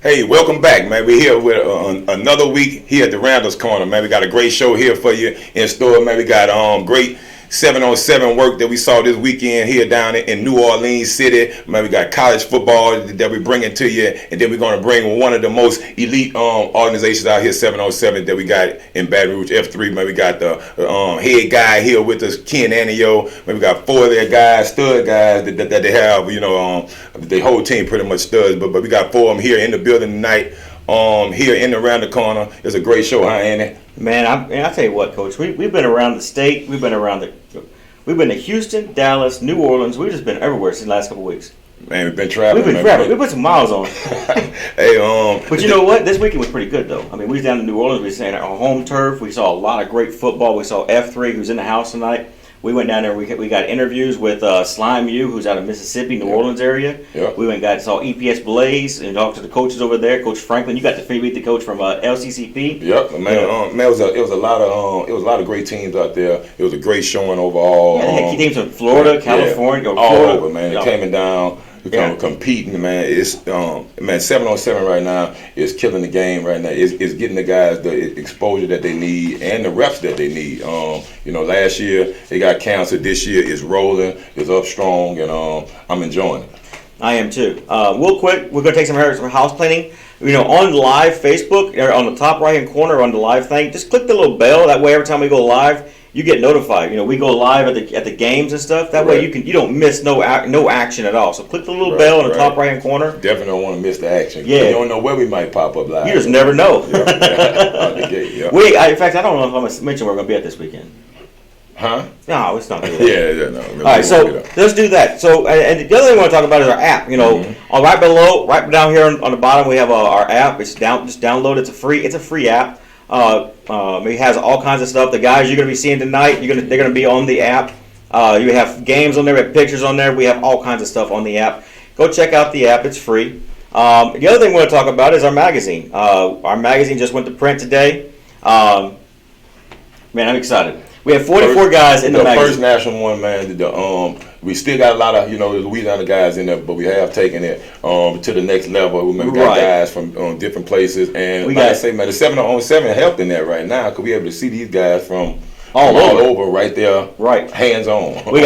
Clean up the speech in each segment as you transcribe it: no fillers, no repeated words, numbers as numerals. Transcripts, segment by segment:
Hey, welcome back, man. We're here with another week here at the Randall's Corner, man. We got a great show here for you in store, man. We got great 7-on-7 work that we saw this weekend here down in New Orleans City. Man, we got college football that we're bringing to you, and then we're going to bring one of the most elite organizations out here, 7-on-7, that we got in Baton Rouge, F3. Man, we got the head guy here with us, Ken Anio. Man, we got four of their guys, stud guys that they have, the whole team pretty much studs, but we got four of them here in the building tonight. Here in the Around the Corner. It's a great show, huh, Andy? Man, I tell you what, Coach. We've been around the state. We've been to Houston, Dallas, New Orleans. We've just been everywhere since the last couple of weeks. Man, we've been traveling. We've been traveling. We put some miles on. Hey, but you know what? This weekend was pretty good, though. I mean, we was down in New Orleans. We was on our home turf. We saw a lot of great football. We saw F3, who's in the house tonight. We went down there. We got interviews with Slime U, who's out of Mississippi, New Orleans area. Yeah. We went and saw EPS Blaze and talked to the coaches over there. Coach Franklin, you got to meet the coach from LCCP. Yep, man. It was a lot of great teams out there. It was a great showing overall. Yeah, they had key teams from Florida, California, all Florida. over, man. They came down. Competing, man. It's 7-on-7 right now is killing the game right now. It's getting the guys the exposure that they need and the reps that they need. Last year they got canceled. This year it's rolling. It's up strong, and I'm enjoying it. I am too. Real quick, we're gonna take some house cleaning. On live Facebook, or on the top right hand corner on the live thing, just click the little bell. That way, every time we go live, you get notified. We go live at the games and stuff. That way you don't miss no action at all. So click the little bell in the top right hand corner. Definitely don't want to miss the action. Yeah, you don't know where we might pop up live. You just never know. Out the gate, in fact, I don't know if I'm gonna mention where we're gonna be at this weekend. Huh? No, it's not. No. All right, so let's do that. So, and the other thing I want to talk about is our app. Right down here on the bottom, we have our app. It's just download. It's a free app. It has all kinds of stuff. The guys you're going to be seeing tonight, they're going to be on the app. You have games on there, we have pictures on there. We have all kinds of stuff on the app. Go check out the app. It's free. The other thing we want to talk about is our magazine. Our magazine just went to print today. Man, I'm excited. We have 44 guys in the magazine. The first national one, man. We still got a lot of Louisiana guys in there, but we have taken it to the next level. We got guys from different places, and the 7-on-7 helped in that right now because we able to see these guys from all over right there, hands on. We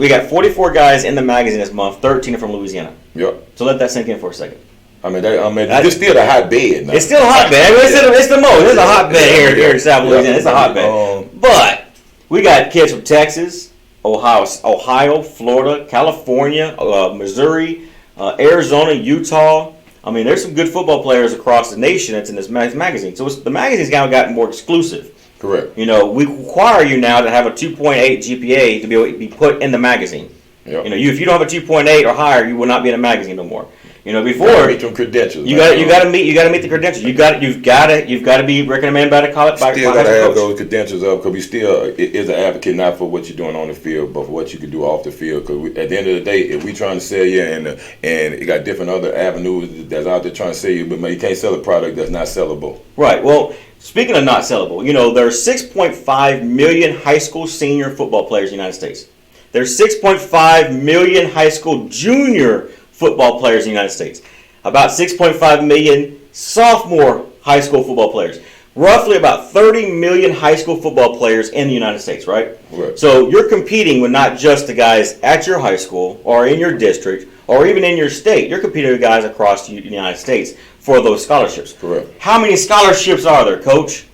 got 44 guys in the magazine this month. 13 are from Louisiana. Yep. So let that sink in for a second. It's still a hotbed. It's still a hotbed. It's the most. It's a hotbed here in South Louisiana. It's a hotbed. But we got kids from Texas, Ohio, Florida, California, Missouri, Arizona, Utah. There's some good football players across the nation that's in this magazine. So the magazine's now gotten more exclusive. Correct. We require you now to have a 2.8 GPA to be able to be put in the magazine. Yep. If you don't have a 2.8 or higher, you will not be in a magazine no more. Before you meet some credentials. You got to meet the credentials. You've got to be recommended by the college. Still got to have those credentials up because we still is an advocate not for what you're doing on the field, but for what you can do off the field. Because at the end of the day, if we trying to sell you and you got different other avenues that's out there trying to sell you, but you can't sell a product that's not sellable. Right. Well, speaking of not sellable, there are 6.5 million high school senior football players in the United States. There's 6.5 million high school junior football players in the United States. About 6.5 million sophomore high school football players. Roughly about 30 million high school football players in the United States, right? So you're competing with not just the guys at your high school or in your district or even in your state. You're competing with guys across the United States for those scholarships. Correct. How many scholarships are there, Coach?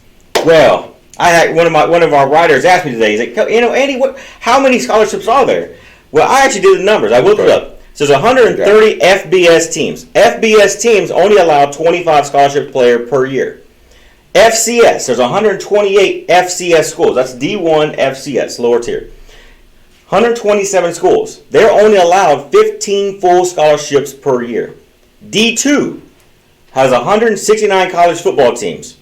Well, I had one of our writers asked me today. He's like, Andy, how many scholarships are there? Well, I actually did the numbers. I looked it up. So there's 130 FBS teams. FBS teams only allow 25 scholarship player per year. FCS, there's 128 FCS schools. That's D1 FCS, lower tier. 127 schools. They're only allowed 15 full scholarships per year. D2 has 169 college football teams.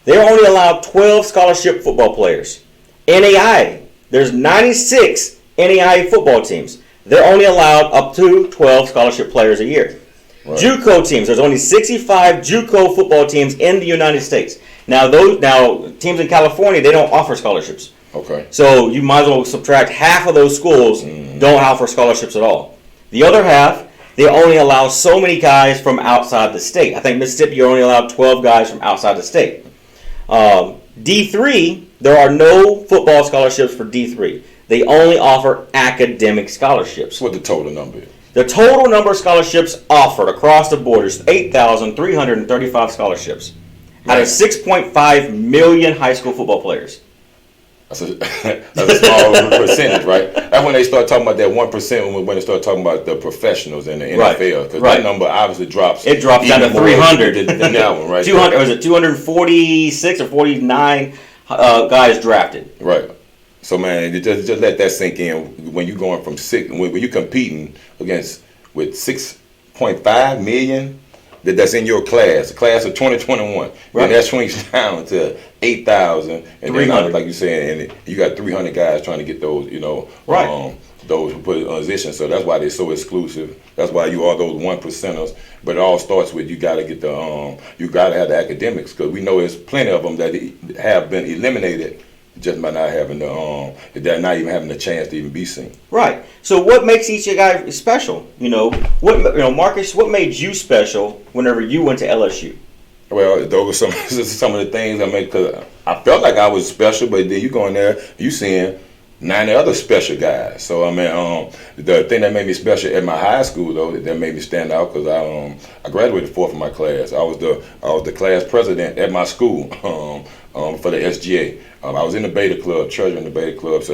They're only allowed 12 scholarship football players. NAI, there's 96 NAI football teams. They're only allowed up to 12 scholarship players a year. Right. JUCO teams, there's only 65 JUCO football teams in the United States. Now teams in California, they don't offer scholarships. Okay. So you might as well subtract half of those schools don't offer scholarships at all. The other half they only allow so many guys from outside the state. I think Mississippi, you're only allowed 12 guys from outside the state. D3, there are no football scholarships for D3. They only offer academic scholarships. What the total number is? The total number of scholarships offered across the board is 8,335 scholarships out of 6.5 million high school football players. That's a small percentage, right? That's when they start talking about that 1% when they start talking about the professionals in the NFL. Because that number obviously drops. It drops down to 300. Than that one, right? 200, was it 246 or 49 guys drafted? Right. So, man, just let that sink in. When you're going from when you're competing with 6.5 million that's in your class, the class of 2021, and that swings down to 8,000, and then like you said, and you got 300 guys trying to get those, those who put in position. So that's why they're so exclusive. That's why you are those 1%ers. But it all starts with you got to get you got to have the academics, because we know there's plenty of them that have been eliminated just by not having they're not even having the chance to even be seen. Right. So what makes each guy special? Marcus, what made you special whenever you went to LSU? Well, those are some of the things because I felt like I was special, but then you go in there, you seeing 90 other special guys. So I mean, the thing that made me special at my high school though, that made me stand out, because I graduated fourth in my class. I was the class president at my school for the SGA. I was in the Beta Club, treasurer in the Beta Club. So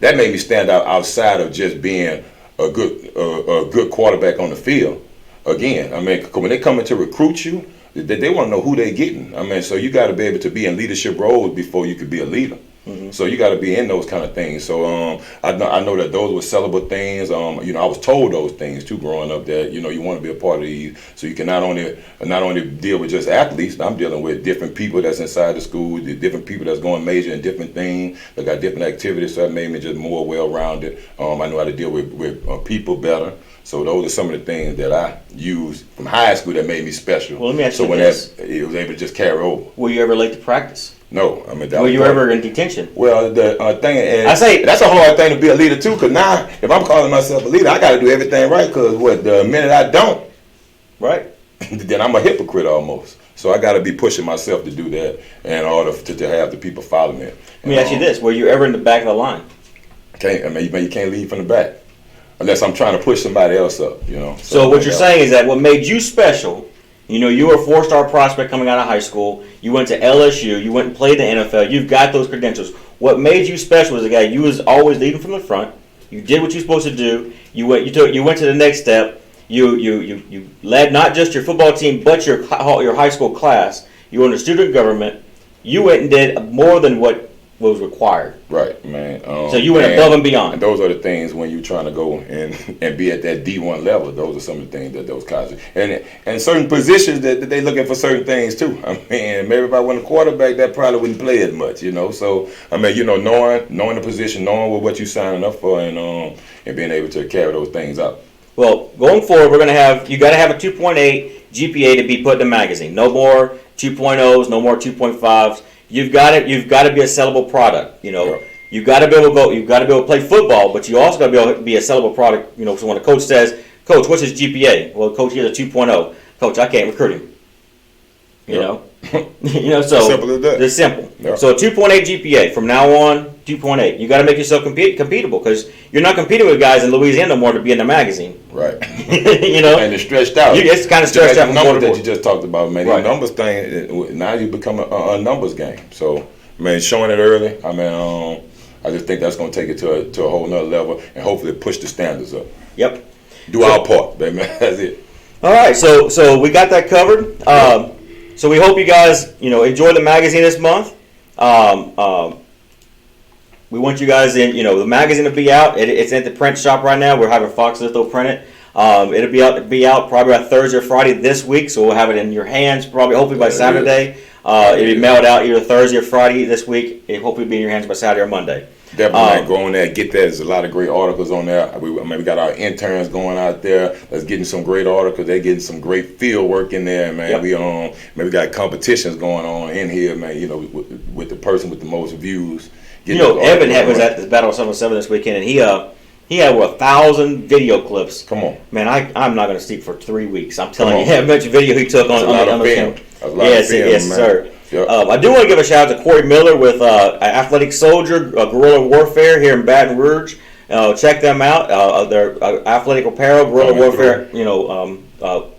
that made me stand out outside of just being a good quarterback on the field. Again, I mean, when they come in to recruit you, they want to know who they're getting. I mean, so you got to be able to be in leadership roles before you could be a leader. Mm-hmm. So you got to be in those kind of things. So I know that those were sellable things. I was told those things too growing up, that you want to be a part of these. So you can not only deal with just athletes. I'm dealing with different people that's inside the school, the different people that's going major in different things. They got different activities. So that made me just more well-rounded. I know how to deal with people better. So those are some of the things that I used from high school that made me special. Well, let me ask you this. It was able to just carry over. Were you ever late to practice? No, I mean. Were you ever in detention? Well, the thing, and I say that's a hard thing to be a leader too. Because now, if I'm calling myself a leader, I got to do everything right. Because the minute I don't, right, then I'm a hypocrite almost. So I got to be pushing myself to do that in order to have the people follow me. Let me ask you this: were you ever in the back of the line? You can't lead from the back unless I'm trying to push somebody else up. So what you're saying is that what made you special. You were a 4-star prospect coming out of high school. You went to LSU. You went and played in the NFL. You've got those credentials. What made you special was the guy you was always leading from the front. You did what you were supposed to do. You went to the next step. You led not just your football team, but your high school class. You were in the student government. You went and did more than what was required. Right, man. So you went above and beyond. And those are the things when you're trying to go and be at that D1 level. Those are some of the things that those guys and certain positions that they looking for certain things too. I mean, maybe if I went a quarterback, that probably wouldn't play as much. So I mean, knowing the position, knowing what you're signing up for, and being able to carry those things out. Well, going forward, you got to have a 2.8 GPA to be put in the magazine. No more 2.0s, no more 2.5s. You've got to be a sellable product. You've got to be able to go. You've got to be able to play football, but you also got to be able to be a sellable product. So when a coach says, "Coach, what's his GPA?" Well, coach, he has a 2.0. Coach, I can't recruit him. So simple as that. It's simple. Yep. So a 2.8 GPA from now on. 2.8. You got to make yourself competable, because you're not competing with guys in Louisiana no more to be in the magazine. Right. And it's stretched out. It's kind of stretched out. The numbers that you just talked about, man. Right. The numbers thing, now you become a numbers game. So, man, showing it early. I mean, I just think that's going to take it to a whole nother level, and hopefully push the standards up. Yep. Do our part, baby. That's it. All right. So we got that covered. So we hope you guys enjoy the magazine this month. We want you guys the magazine to be out. It's at the print shop right now. We're having Fox Litho print it. It'll be out probably on Thursday or Friday this week, so we'll have it in your hands hopefully by Saturday. It'll be mailed out either Thursday or Friday this week. It'll hopefully be in your hands by Saturday or Monday. Definitely go on there, get that. There's a lot of great articles on there. We got our interns going out there. That's getting some great articles. They're getting some great field work in there, man. Yep. We got competitions going on in here, man. with the person with the most views. Evan was at the Battle of 707 this weekend, and He had 1,000 video clips. Come on. Man, I'm not going to sleep for 3 weeks. I'm telling you, how much video he took on the film. Yes, sir. Yep. I do want to give a shout out to Corey Miller with Athletic Soldier, Guerrilla Warfare here in Baton Rouge. Check them out. Their athletic apparel, Guerrilla Warfare,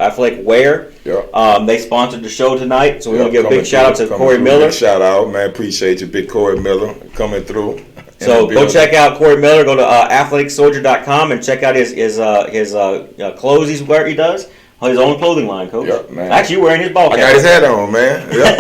athletic wear. Yeah. They sponsored the show tonight, so we're going to give a big shout out to Corey Miller. Big shout out, man. Appreciate you, big Corey Miller, coming through. So go check out Corey Miller. Go to athleticsoldier.com and check out his clothes he does. His own clothing line, Coach. Yep, man. Actually, you're wearing his ball cap. I got his hat on, man. Yep.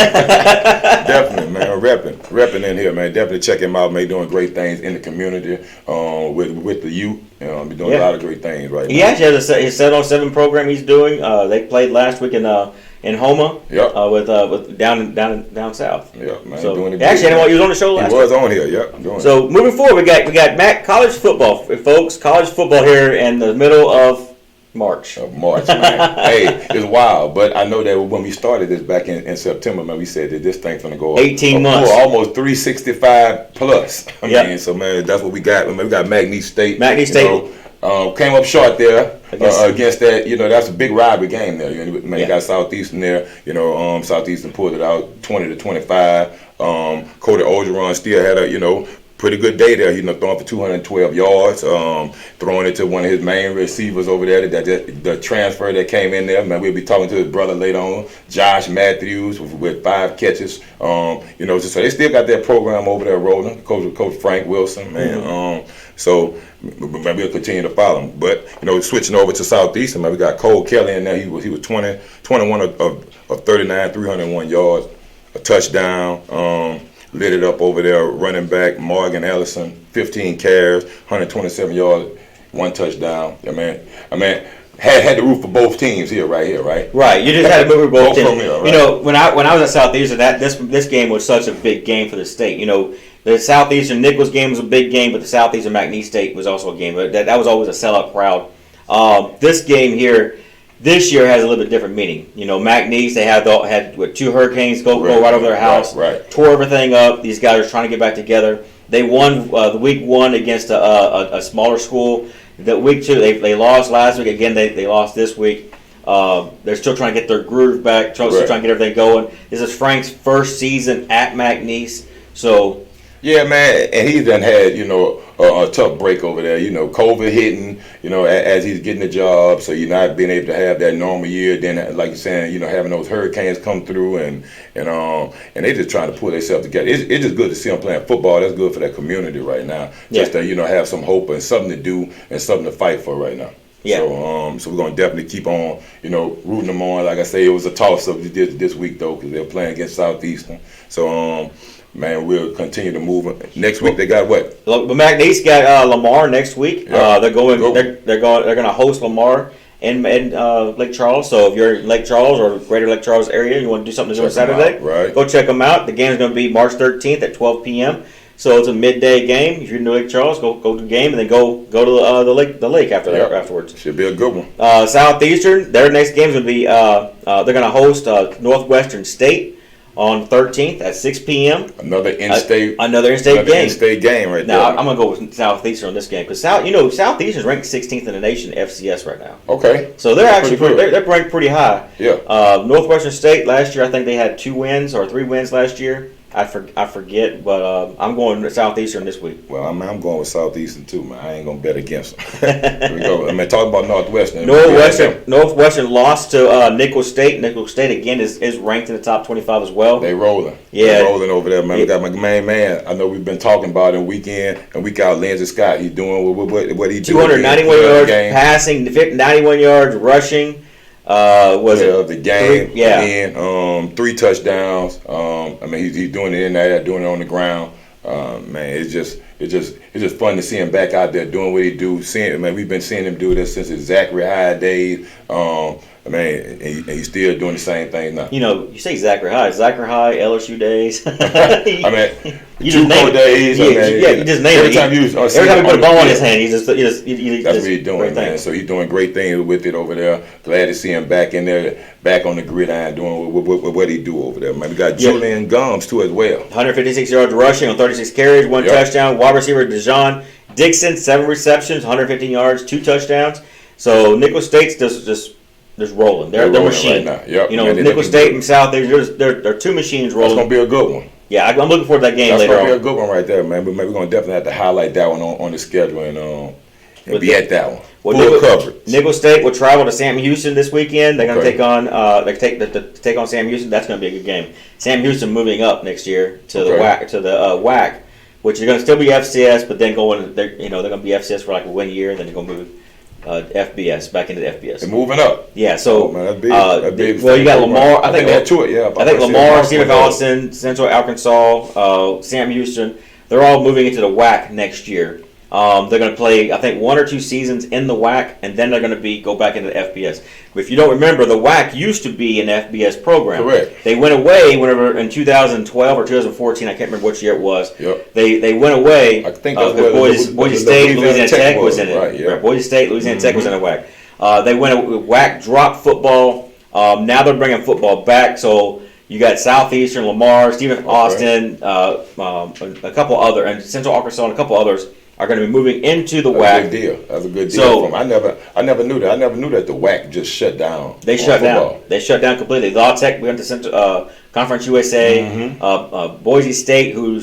Definitely, man. Repping in here, man. Definitely check him out, man. He's doing great things in the community with the youth. He's doing a lot of great things right now. He actually has his 7-on-7 program he's doing. They played last week in Houma. Yep. With down south. Yep, man. So doing it actually, he was on the show last week. He was on here. Yep. So moving forward, we got college football, folks. College football here in the middle of March, man. Hey, it's wild, but I know that when we started this back in September, man, we said that this thing's gonna go 18 months, almost 365 plus. I mean, so man, that's what we got. We got McNealy State. Came up short there against that. That's a big rivalry game there. You got Southeastern there. Southeastern pulled it out 20-25. Cody Ogeron still had a pretty good day there. Throwing for 212 yards, throwing it to one of his main receivers over there. The transfer that came in there. Man, we'll be talking to his brother later on, Josh Matthews, with 5 catches. So they still got that program over there rolling. Coach Frank Wilson, man. So maybe we'll continue to follow him. But switching over to Southeastern, man, we got Cole Kelly in there. He was 21 of 39, 301 yards, a touchdown. Lit it up over there, running back Morgan Ellison, 15 carries, 127 yards, 1 touchdown. I mean, had the root for both teams right? Right, you just had to move for both teams. Here, right? When I was at Southeastern, this game was such a big game for the state. The Southeastern Nichols game was a big game, but the Southeastern McNealy State was also a game. But that was always a sellout crowd. This game here, this year has a little bit different meaning. McNealy, they had 2 hurricanes go right over their house, tore everything up. These guys are trying to get back together. They won the week 1 against a smaller school. The week 2, they lost last week. Again, they lost this week. They're still trying to get their groove back, still trying to get everything going. This is Frank's first season at McNealy, so. Yeah, man, and he's done had, a tough break over there. COVID hitting, as he's getting the job, so you're not being able to have that normal year. Then, like you're saying, having those hurricanes come through, and they just trying to pull themselves together. It's just good to see them playing football. That's good for that community right now. Just to, have some hope and something to do and something to fight for right now. Yeah. So we're gonna definitely keep on, rooting them on. Like I say, it was a toss-up this week though, because they're playing against Southeastern. So man, we'll continue to move. Next week they got what? Look, McNealy's got Lamar next week. Yeah. They're going to host Lamar in Lake Charles. So if you're in Lake Charles or greater Lake Charles area, you want to do something on Saturday, go check them out. The game's going to be March 13th at 12 p.m. So it's a midday game. If you're in Lake Charles, go to the game and then go to the lake afterwards. Should be a good one. Southeastern, their next game is going to be they're going to host Northwestern State on 13th at 6 p.m. Another in-state game right now, there. I'm going to go with Southeastern on this game because Southeastern is ranked 16th in the nation in FCS right now. Okay. So they're actually they're ranked pretty high. Yeah. Northwestern State last year, I think they had 2 wins or 3 wins last year. I forget, but I'm going to Southeastern this week. Well, I'm going with Southeastern too, man. I ain't going to bet against them. Here we go. Talking about Northwestern. Northwestern lost to Nichols State. Nichols State, again, is ranked in the top 25 as well. They rolling. Yeah. They rolling over there, man. We got my main man. I know we've been talking about him week in and week out. Lindsey Scott, he's doing what he doing. 291 yards passing, 91 yards rushing. The game? 3 3 touchdowns. He's doing it in there, doing it on the ground. Man, it's just fun to see him back out there doing what he do. We've been seeing him do this since his Zachary High days. And he's still doing the same thing now. You say Zachary High, LSU days. You just name days. You just name it. Every time he put a ball in his hand, that's what he's doing, man. So he's doing great things with it over there. Glad to see him back in there, back on the gridiron, doing what he do over there, man. We got Julian Gums too as well. 156 yards rushing on 36 carries, 1 touchdown. Wide receiver Dejon Dixon, 7 receptions, 115 yards, 2 touchdowns. So Nicholls State's just rolling. They're machine. Right now. Yep. You know, Nicholls State and South, they're 2 machines rolling. That's gonna be a good one. Yeah, I'm looking forward to that game later on. That's gonna be a good one right there, man. We're gonna definitely have to highlight that one on the schedule and be at that one. Full coverage. Nicholls State will travel to Sam Houston this weekend. They're going to take on take on Sam Houston. That's going to be a good game. Sam Houston moving up next year to the WAC, which is going to still be FCS, but then they're going to be FCS for like 1 year, and then they're going to move FBS back into the FBS. They're moving up. Yeah, so that's big. That's big. Well, you got Lamar. I think they're to it. Yeah, I think Lamar, Stephen Allison, Central Arkansas, Sam Houston. They're all moving into the WAC next year. They're going to play, I think, 1 or 2 seasons in the WAC, and then they're going to go back into the FBS. If you don't remember, the WAC used to be an FBS program. Correct. They went away whenever in 2012 or 2014. I can't remember which year it was. Yep. They went away. I think that's what Boise State, Louisiana Tech was in it. Right, yeah. Boise State, Louisiana Tech was in the WAC. They went WAC dropped football. Now they're bringing football back. So you got Southeastern, Lamar, Stephen Austin, a couple other, and Central Arkansas, and a couple others are going to be moving into the WAC. That's a good deal. For them. I never knew that. I never knew that the WAC just shut down. They shut down. They shut down completely. La Tech went to Central Conference USA. Boise State, who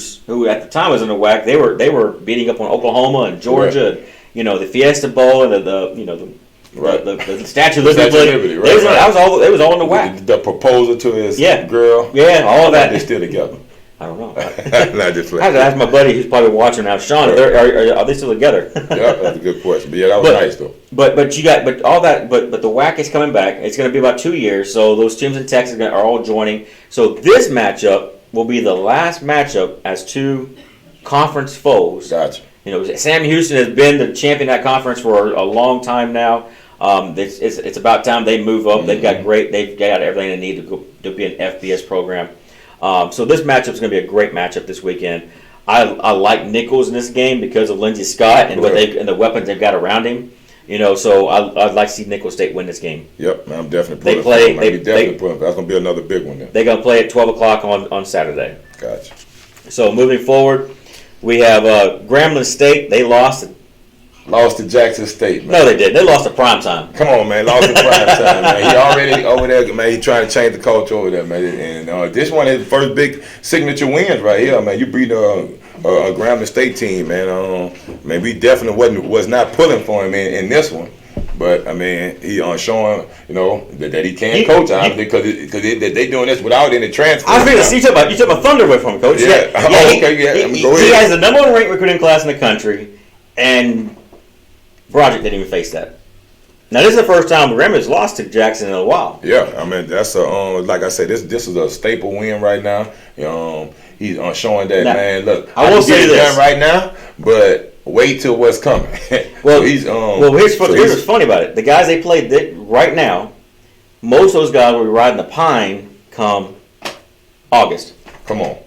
at the time was in the WAC, they were beating up on Oklahoma and Georgia. And, the Fiesta Bowl and the Statue of Liberty. Right. They was all in the WAC. The proposal to his girl. Yeah, all of that. They're still together. I don't know. I have to ask my buddy who's probably watching now, Sean. Are they still together? Yeah, that's a good question. But yeah, that was nice though. But the WAC is coming back. It's going to be about 2 years. So those teams in Texas are all joining. So this matchup will be the last matchup as 2 conference foes. Gotcha. Sam Houston has been the champion of that conference for a long time now. It's about time they move up. They've got everything they need to be an FBS program. So this matchup is going to be a great matchup this weekend. I like Nicholls in this game because of Lindsey Scott and and the weapons they've got around him. So I'd like to see Nicholls State win this game. Yep, I'm definitely pulling. That's going to be another big one. Then they're going to play at 12 o'clock on Saturday. Gotcha. So moving forward, we have Grambling State. They lost to Jackson State, man. No, they did. They lost to primetime. Come on, man. Lost to primetime, man. He already over there, man. He trying to change the culture over there, man. And this one is his first big signature wins right here, man. You beat a Grambling State team, man. We definitely was not pulling for him in this one. But I mean, he showing that he can coach because they doing this without any transfer. I was going to you took my thunder away from him, Coach. Yeah. He has the number 1 ranked recruiting class in the country, and Broderick didn't even face that. Now, this is the first time Grambling lost to Jackson in a while. Yeah, I mean, that's like I said, this is a staple win right now. He's showing that, man, look, I will say this done right now, but wait till what's coming. Well, here's what's funny about it. The guys they played right now, most of those guys will be riding the pine come August. Come on.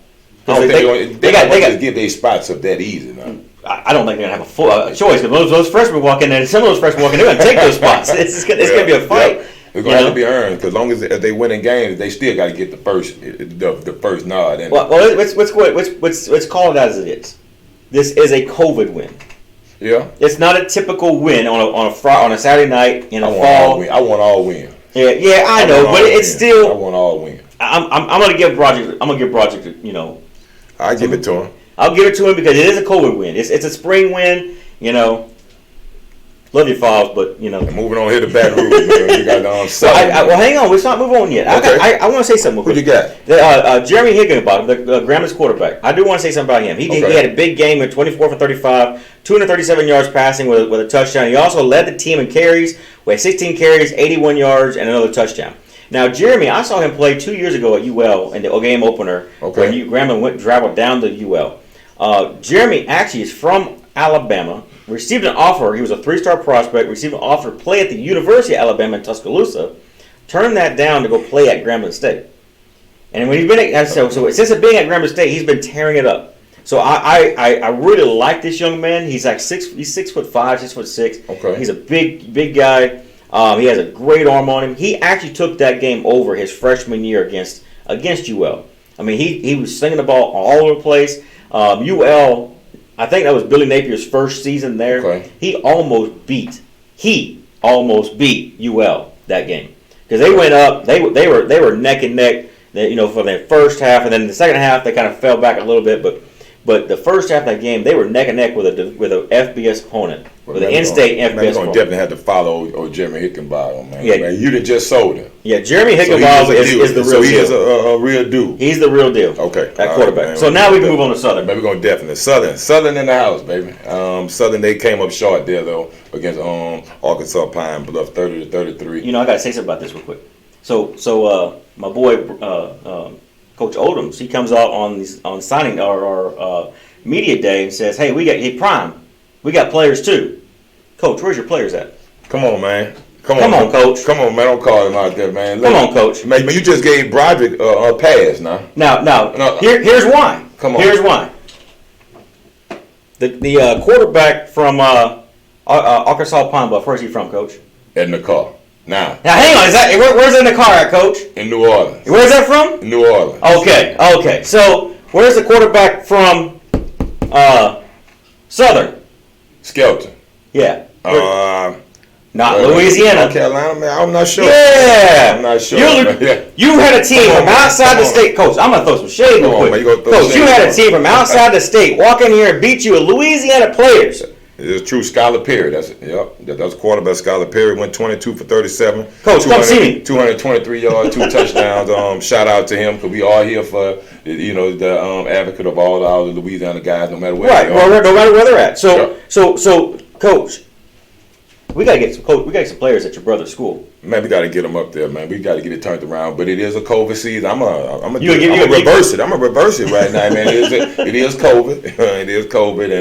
They got to get their spots up that easy now. I don't think they're going to have a full choice because those freshmen walk in and some of those freshmen walk in, they're going to take those spots. It's going to be a fight. Yep. It's going to have to be earned because as long as they win in games, they still got to get the first nod. Let's call it as it is. This is a COVID win. Yeah. It's not a typical win on a Saturday night in a fall. I want all win. Yeah, I know, but it's still. I want all win. I'm going to give Project. I give it to him. I'll give it to him because it is a COVID win. It's a spring win. Love your Falls, but moving on here to Baton Rouge, man. You got well, hang on. Let's not move on yet. Okay. I want to say something. Who you got? Jeremy Higginbotham, the Grambling quarterback. I do want to say something about him. He had a big game at 24 for 35, 237 yards passing with a touchdown. He also led the team in carries with 16 carries, 81 yards, and another touchdown. Now, Jeremy, I saw him play 2 years ago at UL in the game opener when Grambling traveled down to UL. Jeremy actually is from Alabama, received an offer. He was a 3-star prospect, received an offer to play at the University of Alabama in Tuscaloosa, turned that down to go play at Grambling State. And when he's been so since being at Grambling State, he's been tearing it up. So I really like this young man. He's like 6'5", 6'6". Okay. He's a big guy. He has a great arm on him. He actually took that game over his freshman year against UL. I mean, he was slinging the ball all over the place. UL I think that was Billy Napier's first season there. Okay. He almost beat UL that game because they went up. They were neck and neck. For the first half, and then the second half they kind of fell back a little bit. But the first half of that game, they were neck and neck with an FBS opponent, with an in-state FBS opponent. We're going to definitely have to follow Jeremy Hickenbottom, man. Yeah. Man, you done just sold him. Yeah, Jeremy Hickenbottom is the real deal. So he is a real dude. He's the real deal. Okay. At quarterback. Right, so now we can move on to Southern. Maybe we're going to definitely. Southern in the house, baby. Southern, they came up short there, though, against Arkansas Pine Bluff, 30-33. I got to say something about this real quick. So my boy, Coach Odoms, he comes out on signing our media day and says, "Hey, Prime, we got players too. Coach, where's your players at? Come on, man. Come on, Coach. Come on, man. Don't call him out there, man. Come on, Coach. Man, you just gave Broderick a pass now. Now, here's why. Come on. Here's why. The quarterback from Arkansas Pine Bluff, where's he from, Coach? In the car. Now, hang on. Where's in the car at, Coach? In New Orleans. Where's that from? In New Orleans. Okay. So, where's the quarterback from Southern? Skelton. Yeah. Not North Louisiana. Carolina, man. I'm not sure. Yeah. I'm not sure. You had a team from outside the state. Coach, I'm going to throw some shade real quick. Coach, you had a team from outside the state walk in here and beat you with Louisiana players. It's true. Skylar Perry. That's quarterback. Skylar Perry went 22 for 37. Coach, come see me. 223 yards, 2 touchdowns. Shout out to him because we are here for the advocate of all the Louisiana guys, no matter where they are. Right. No matter where they're at. So, Coach, we gotta get some players at your brother's school. Man, we gotta get them up there, man. We gotta get it turned around. But it is a COVID season. I'm gonna reverse it. I'm gonna reverse it right now, man. It is COVID. It is COVID,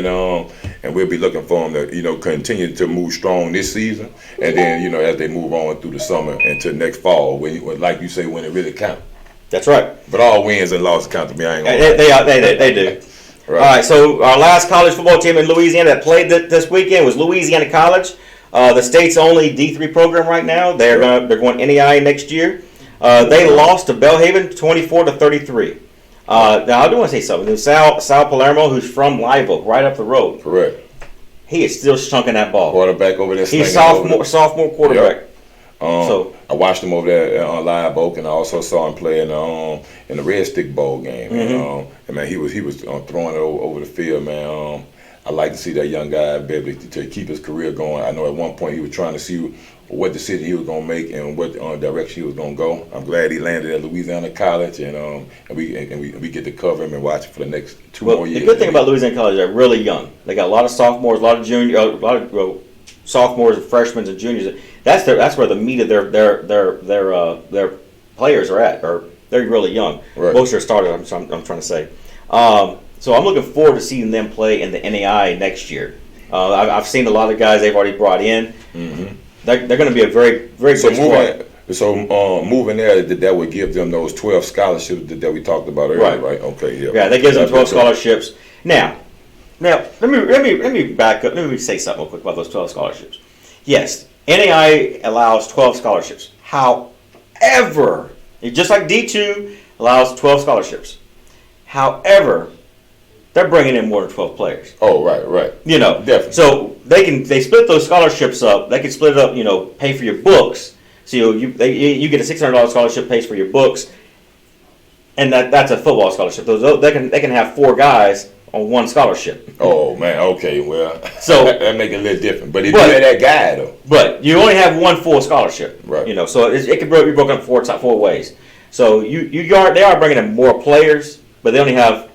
and we'll be looking for them to continue to move strong this season, and then as they move on through the summer into next fall, when like you say, when it really counts. That's right. But all wins and losses count to me. I ain't gonna they do. Right. All right. So our last college football team in Louisiana that played this weekend was Louisiana College. The state's only D3 program right now. They're going NEI next year. They lost to Belhaven 24-33. Now I do want to say something. There's Sal Palermo, who's from Live Oak, right up the road. Correct. He is still chunking that ball. Quarterback over there. He's sophomore quarterback. Yep. I watched him over there on Live Oak, and I also saw him play in the Red Stick Bowl game. Mm-hmm. And man, he was throwing it over the field, man. I like to see that young guy be able to keep his career going. I know at one point he was trying to see what decision he was going to make and what direction he was going to go. I'm glad he landed at Louisiana College, and we get to cover him and watch him for the next two more years. The good thing about Louisiana College, they're really young. They got a lot of sophomores, a lot of juniors, a lot of sophomores, and freshmen, and juniors. That's where the meat of their players are at. Or they're really young. Right. Most are starters. I'm trying to say. So I'm looking forward to seeing them play in the NAI next year. I've seen a lot of guys they've already brought in. Mm-hmm. They're going to be a very, very good squad. So moving there, that would give them those 12 scholarships that we talked about earlier, right? Okay, yeah. Yeah, that gives them 12 scholarships. Now, let me back up. Let me say something real quick about those 12 scholarships. Yes, NAI allows 12 scholarships. However, just like D2 allows 12 scholarships. However, they're bringing in more than 12 players. Oh, right. Definitely. So they split those scholarships up. They can split it up. Pay for your books. So you get a $600 scholarship, pays for your books, and that's a football scholarship. They can have 4 guys on one scholarship. Oh man, okay, well, so that make it a little different. But if you had that guy though, but you only have one full scholarship, right? So it can be broken up 4 ways. So they are bringing in more players, but they only have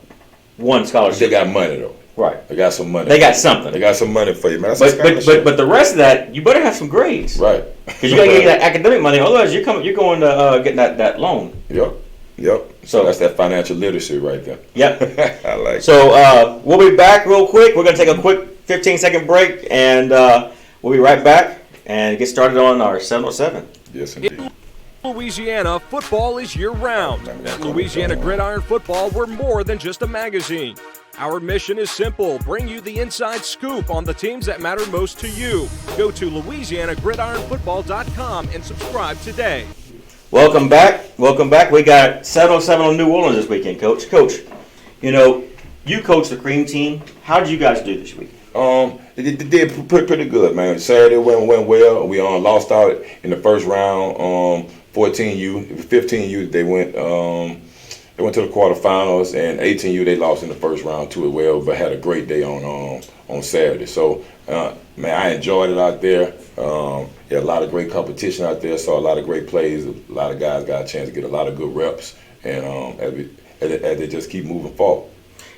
one scholarship. They got money though. Right. They got some money. They got something. They got some money for you, man. But the rest of that, you better have some grades. Right. Because you got to get that academic money. Otherwise, you're going to getting that loan. Yep. So that's that financial literacy right there. Yep. I like. So we'll be back real quick. We're going to take a quick 15-second break, and we'll be right back and get started on our 707. Yes, indeed. Louisiana, football is year-round. At Louisiana Gridiron Football, we're more than just a magazine. Our mission is simple: bring you the inside scoop on the teams that matter most to you. Go to LouisianaGridironFootball.com and subscribe today. Welcome back. We got 707 on New Orleans this weekend, Coach. Coach, you You coached the cream team. How did you guys do this week? They did pretty good, man. Saturday went well. We lost out in the first round. 14U, 15U, they went to the quarterfinals, and 18U they lost in the first round too as well. But had a great day on Saturday. So man, I enjoyed it out there. Had a lot of great competition out there. Saw a lot of great plays. A lot of guys got a chance to get a lot of good reps, and as they just keep moving forward.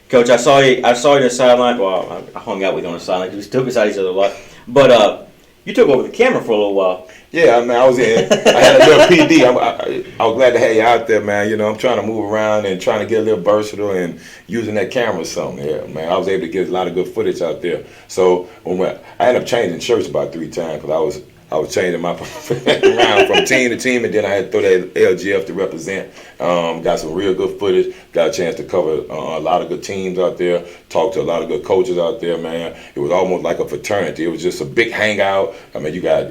Coach, I saw you on the sideline. Well, I hung out with you on the sideline. We stood beside each other a lot. But you took over the camera for a little while. Yeah, I mean, I had a little PD. I was glad to have you out there, man. You know, I'm trying to move around and trying to get a little versatile and using that camera or something. Yeah, man, I was able to get a lot of good footage out there. So I ended up changing shirts about 3 times because I was changing my around from team to team, and then I had to throw that LGF to represent. Got some real good footage. Got a chance to cover a lot of good teams out there. Talked to a lot of good coaches out there, man. It was almost like a fraternity. It was just a big hangout. I mean, you got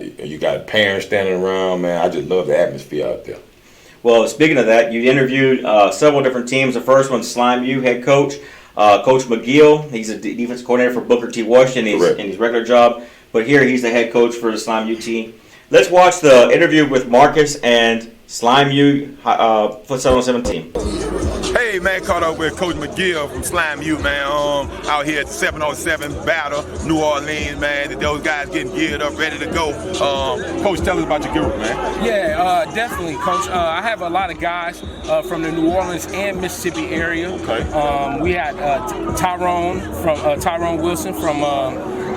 parents standing around, man. I just love the atmosphere out there. Well, speaking of that, you interviewed several different teams. The first one, Slime U head coach, Coach McGill. He's a defensive coordinator for Booker T. Washington in his regular job. But here he's the head coach for the Slime U team. Let's watch the interview with Marcus and Slime U Foot 707 team. Hey, man, caught up with Coach McGill from Slime U, man. Out here at the 707 Battle, New Orleans, man. Those guys getting geared up, ready to go. Coach, tell us about your group, man. Yeah, definitely, Coach. I have a lot of guys from the New Orleans and Mississippi area. Okay. We had Tyrone Wilson from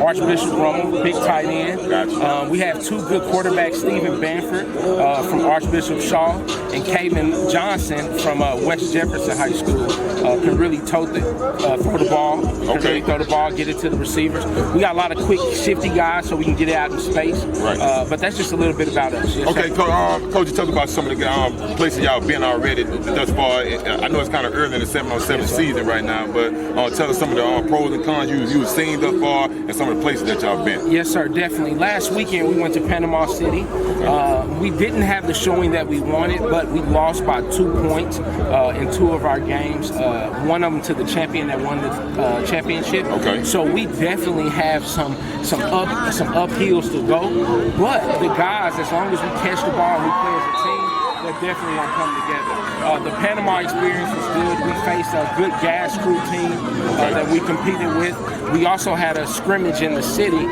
Archbishop Rommel, big tight end. Gotcha. We have 2 good quarterbacks, Stephen Banford from Archbishop Shaw and Kylin Jackson from West Jefferson High School. Can really throw the ball. Can really throw the ball, get it to the receivers. We got a lot of quick, shifty guys so we can get it out in space. Right. But that's just a little bit about us. Yes, okay, Coach, you talk about some of the places y'all been already thus far. I know it's kind of early in the 707 season right now, but tell us some of the pros and cons you've seen thus far and some of the places that y'all been. Yes, sir, definitely. Last weekend we went to Panama City. We didn't have the showing that we wanted, but we lost by 2 points in 2 of our games. One of them to the champion that won the championship. Okay. So we definitely have some uphills to go. But the guys, as long as we catch the ball and we play as a team, they're definitely going to come together. The Panama experience was good. We faced a good gas crew team that we competed with. We also had a scrimmage in the city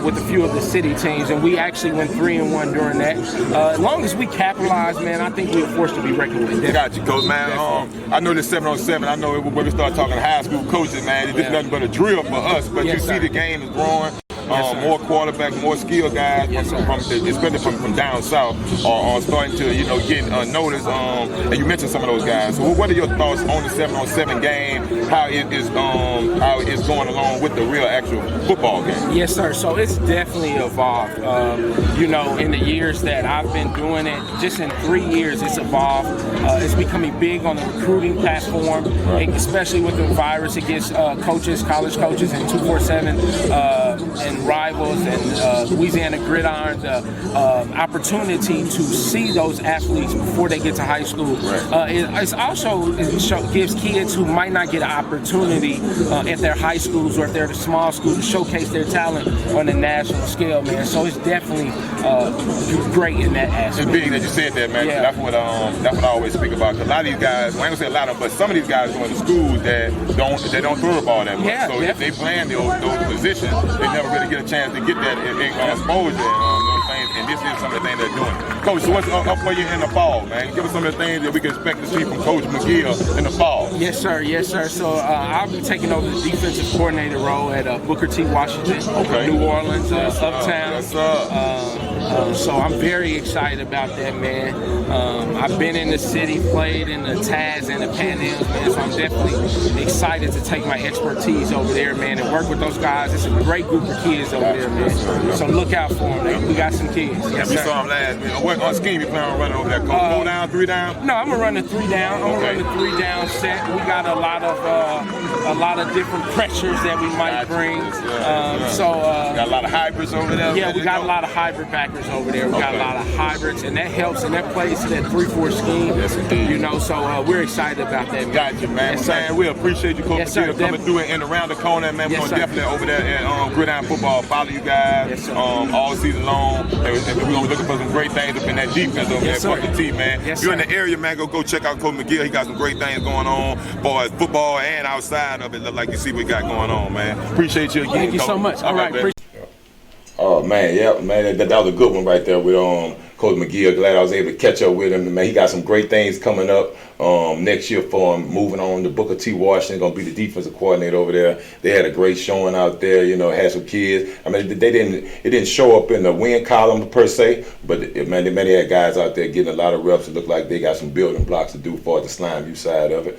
with a few of the city teams, and we actually went 3-1 during that. As long as we capitalize, man, I think we're forced to be reckoned with. Got you, Coach, man. I know this 707. I know when we start talking high school coaches, man, it's nothing but a drill for us. But you see the game is growing. More quarterbacks, more skilled guys, especially from down south, are starting to get noticed. And you mentioned some of those guys. So what are your thoughts on the 7-on-7 game? How it is going along with the real actual football game? Yes, sir. So it's definitely evolved. In the years that I've been doing it, just in 3 years, it's evolved. It's becoming big on the recruiting platform, especially with the virus against coaches, college coaches, and 247 and rivals and Louisiana Gridiron. The opportunity to see those athletes before they get to high school. It gives kids who might not get an opportunity at their high schools or if they're at a small school to showcase their talent on a national scale, man. So it's definitely great in that aspect. It's big that you said that, man. Yeah. That's what I always speak about. A lot of these guys, well, I ain't gonna say a lot of them, but some of these guys go into schools that don't throw the ball that much. Yeah, so if they playing those positions, they never really get a chance to get that exposure. And this is some of the things they're doing. Coach, so what's up for you in the fall, man? Give us some of the things that we can expect to see from Coach McGill in the fall. Yes, sir. Yes, sir. So I'll be taking over the defensive coordinator role at Booker T. Washington, New Orleans, Uptown. Yes, sir. So I'm very excited about that, man. I've been in the city, played in the Taz and the Pan Ams, man. So I'm definitely excited to take my expertise over there, man, and work with those guys. It's a great group of kids over there, man. So look out for them, man. We got some kids. Yes, we sir. saw him last week. What scheme you plan on running over there? 4 down, 3 down? No, I'm gonna run the 3 down. I'm gonna run the 3 down set. We got a lot of different pressures that we might bring. Got a lot of hybrids over there. Yeah, we got a lot of hybrid backers over there. We got a lot of hybrids, and that helps, and that plays to that 3-4 scheme. Yes, indeed. You know, so we're excited about that. Man. Got you, man. Yes, Man, we appreciate you, Coach Yes, sir. coming through and around the corner, man. We're Yes, gonna sir. definitely over there at Gridiron Football. Follow you guys Yes, sir. all season long. And we're gonna be looking for some great things up in that defense over Yes, there. sir. Fuck the team, man. Yes, If you're in sir. the area, man, go check out Coach McGill. He got some great things going on, boys, football and outside of it. Look like you see what we got going on, man. Appreciate you again. Thank you so Coach. much. All right, man. Oh man, yeah, man, that was a good one right there with Coach McGill. Glad I was able to catch up with him. Man, he got some great things coming up next year for him. Moving on to Booker T. Washington, gonna be the defensive coordinator over there. They had a great showing out there. You know, had some kids. I mean, it didn't show up in the win column per se, but they had guys out there getting a lot of reps. It looked like they got some building blocks to do for the Slime View side of it.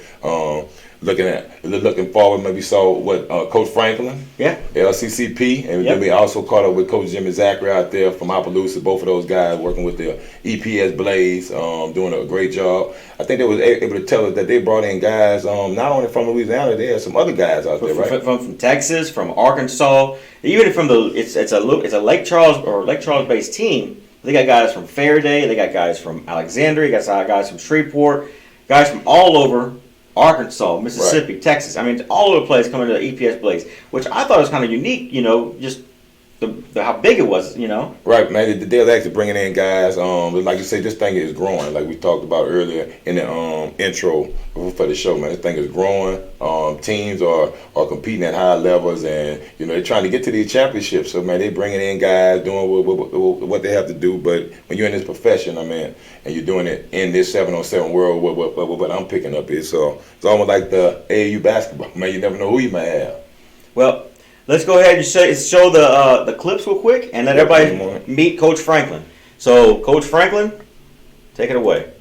Looking forward, maybe saw what Coach Franklin, LCCP, and then we also caught up with Coach Jimmy Zachary out there from Opelousas. Both of those guys working with the EPS Blaze, doing a great job. I think they was able to tell us that they brought in guys not only from Louisiana, they had some other guys out there, right? From Texas, from Arkansas, even from it's a Lake Charles based team. They got guys from Faraday, they got guys from Alexandria, they got guys from Shreveport, guys from all over. Arkansas, Mississippi, Texas. I mean, all over the place coming to the EPS Blaze, which I thought was kind of unique, you know, just how big it was, you know. Right, man. They're actually bringing in guys. Like you say, this thing is growing. Like we talked about earlier in the intro for the show, man. This thing is growing. Teams are competing at high levels, and you know they're trying to get to these championships. So man, they're bringing in guys doing what they have to do. But when you're in this profession, I mean, and you're doing it in this 7-on-7 world, what I'm picking up is it's almost like the AAU basketball. Man, you never know who you might have. Well, let's go ahead and show the clips real quick and let everybody meet Coach Franklin. So, Coach Franklin, take it away.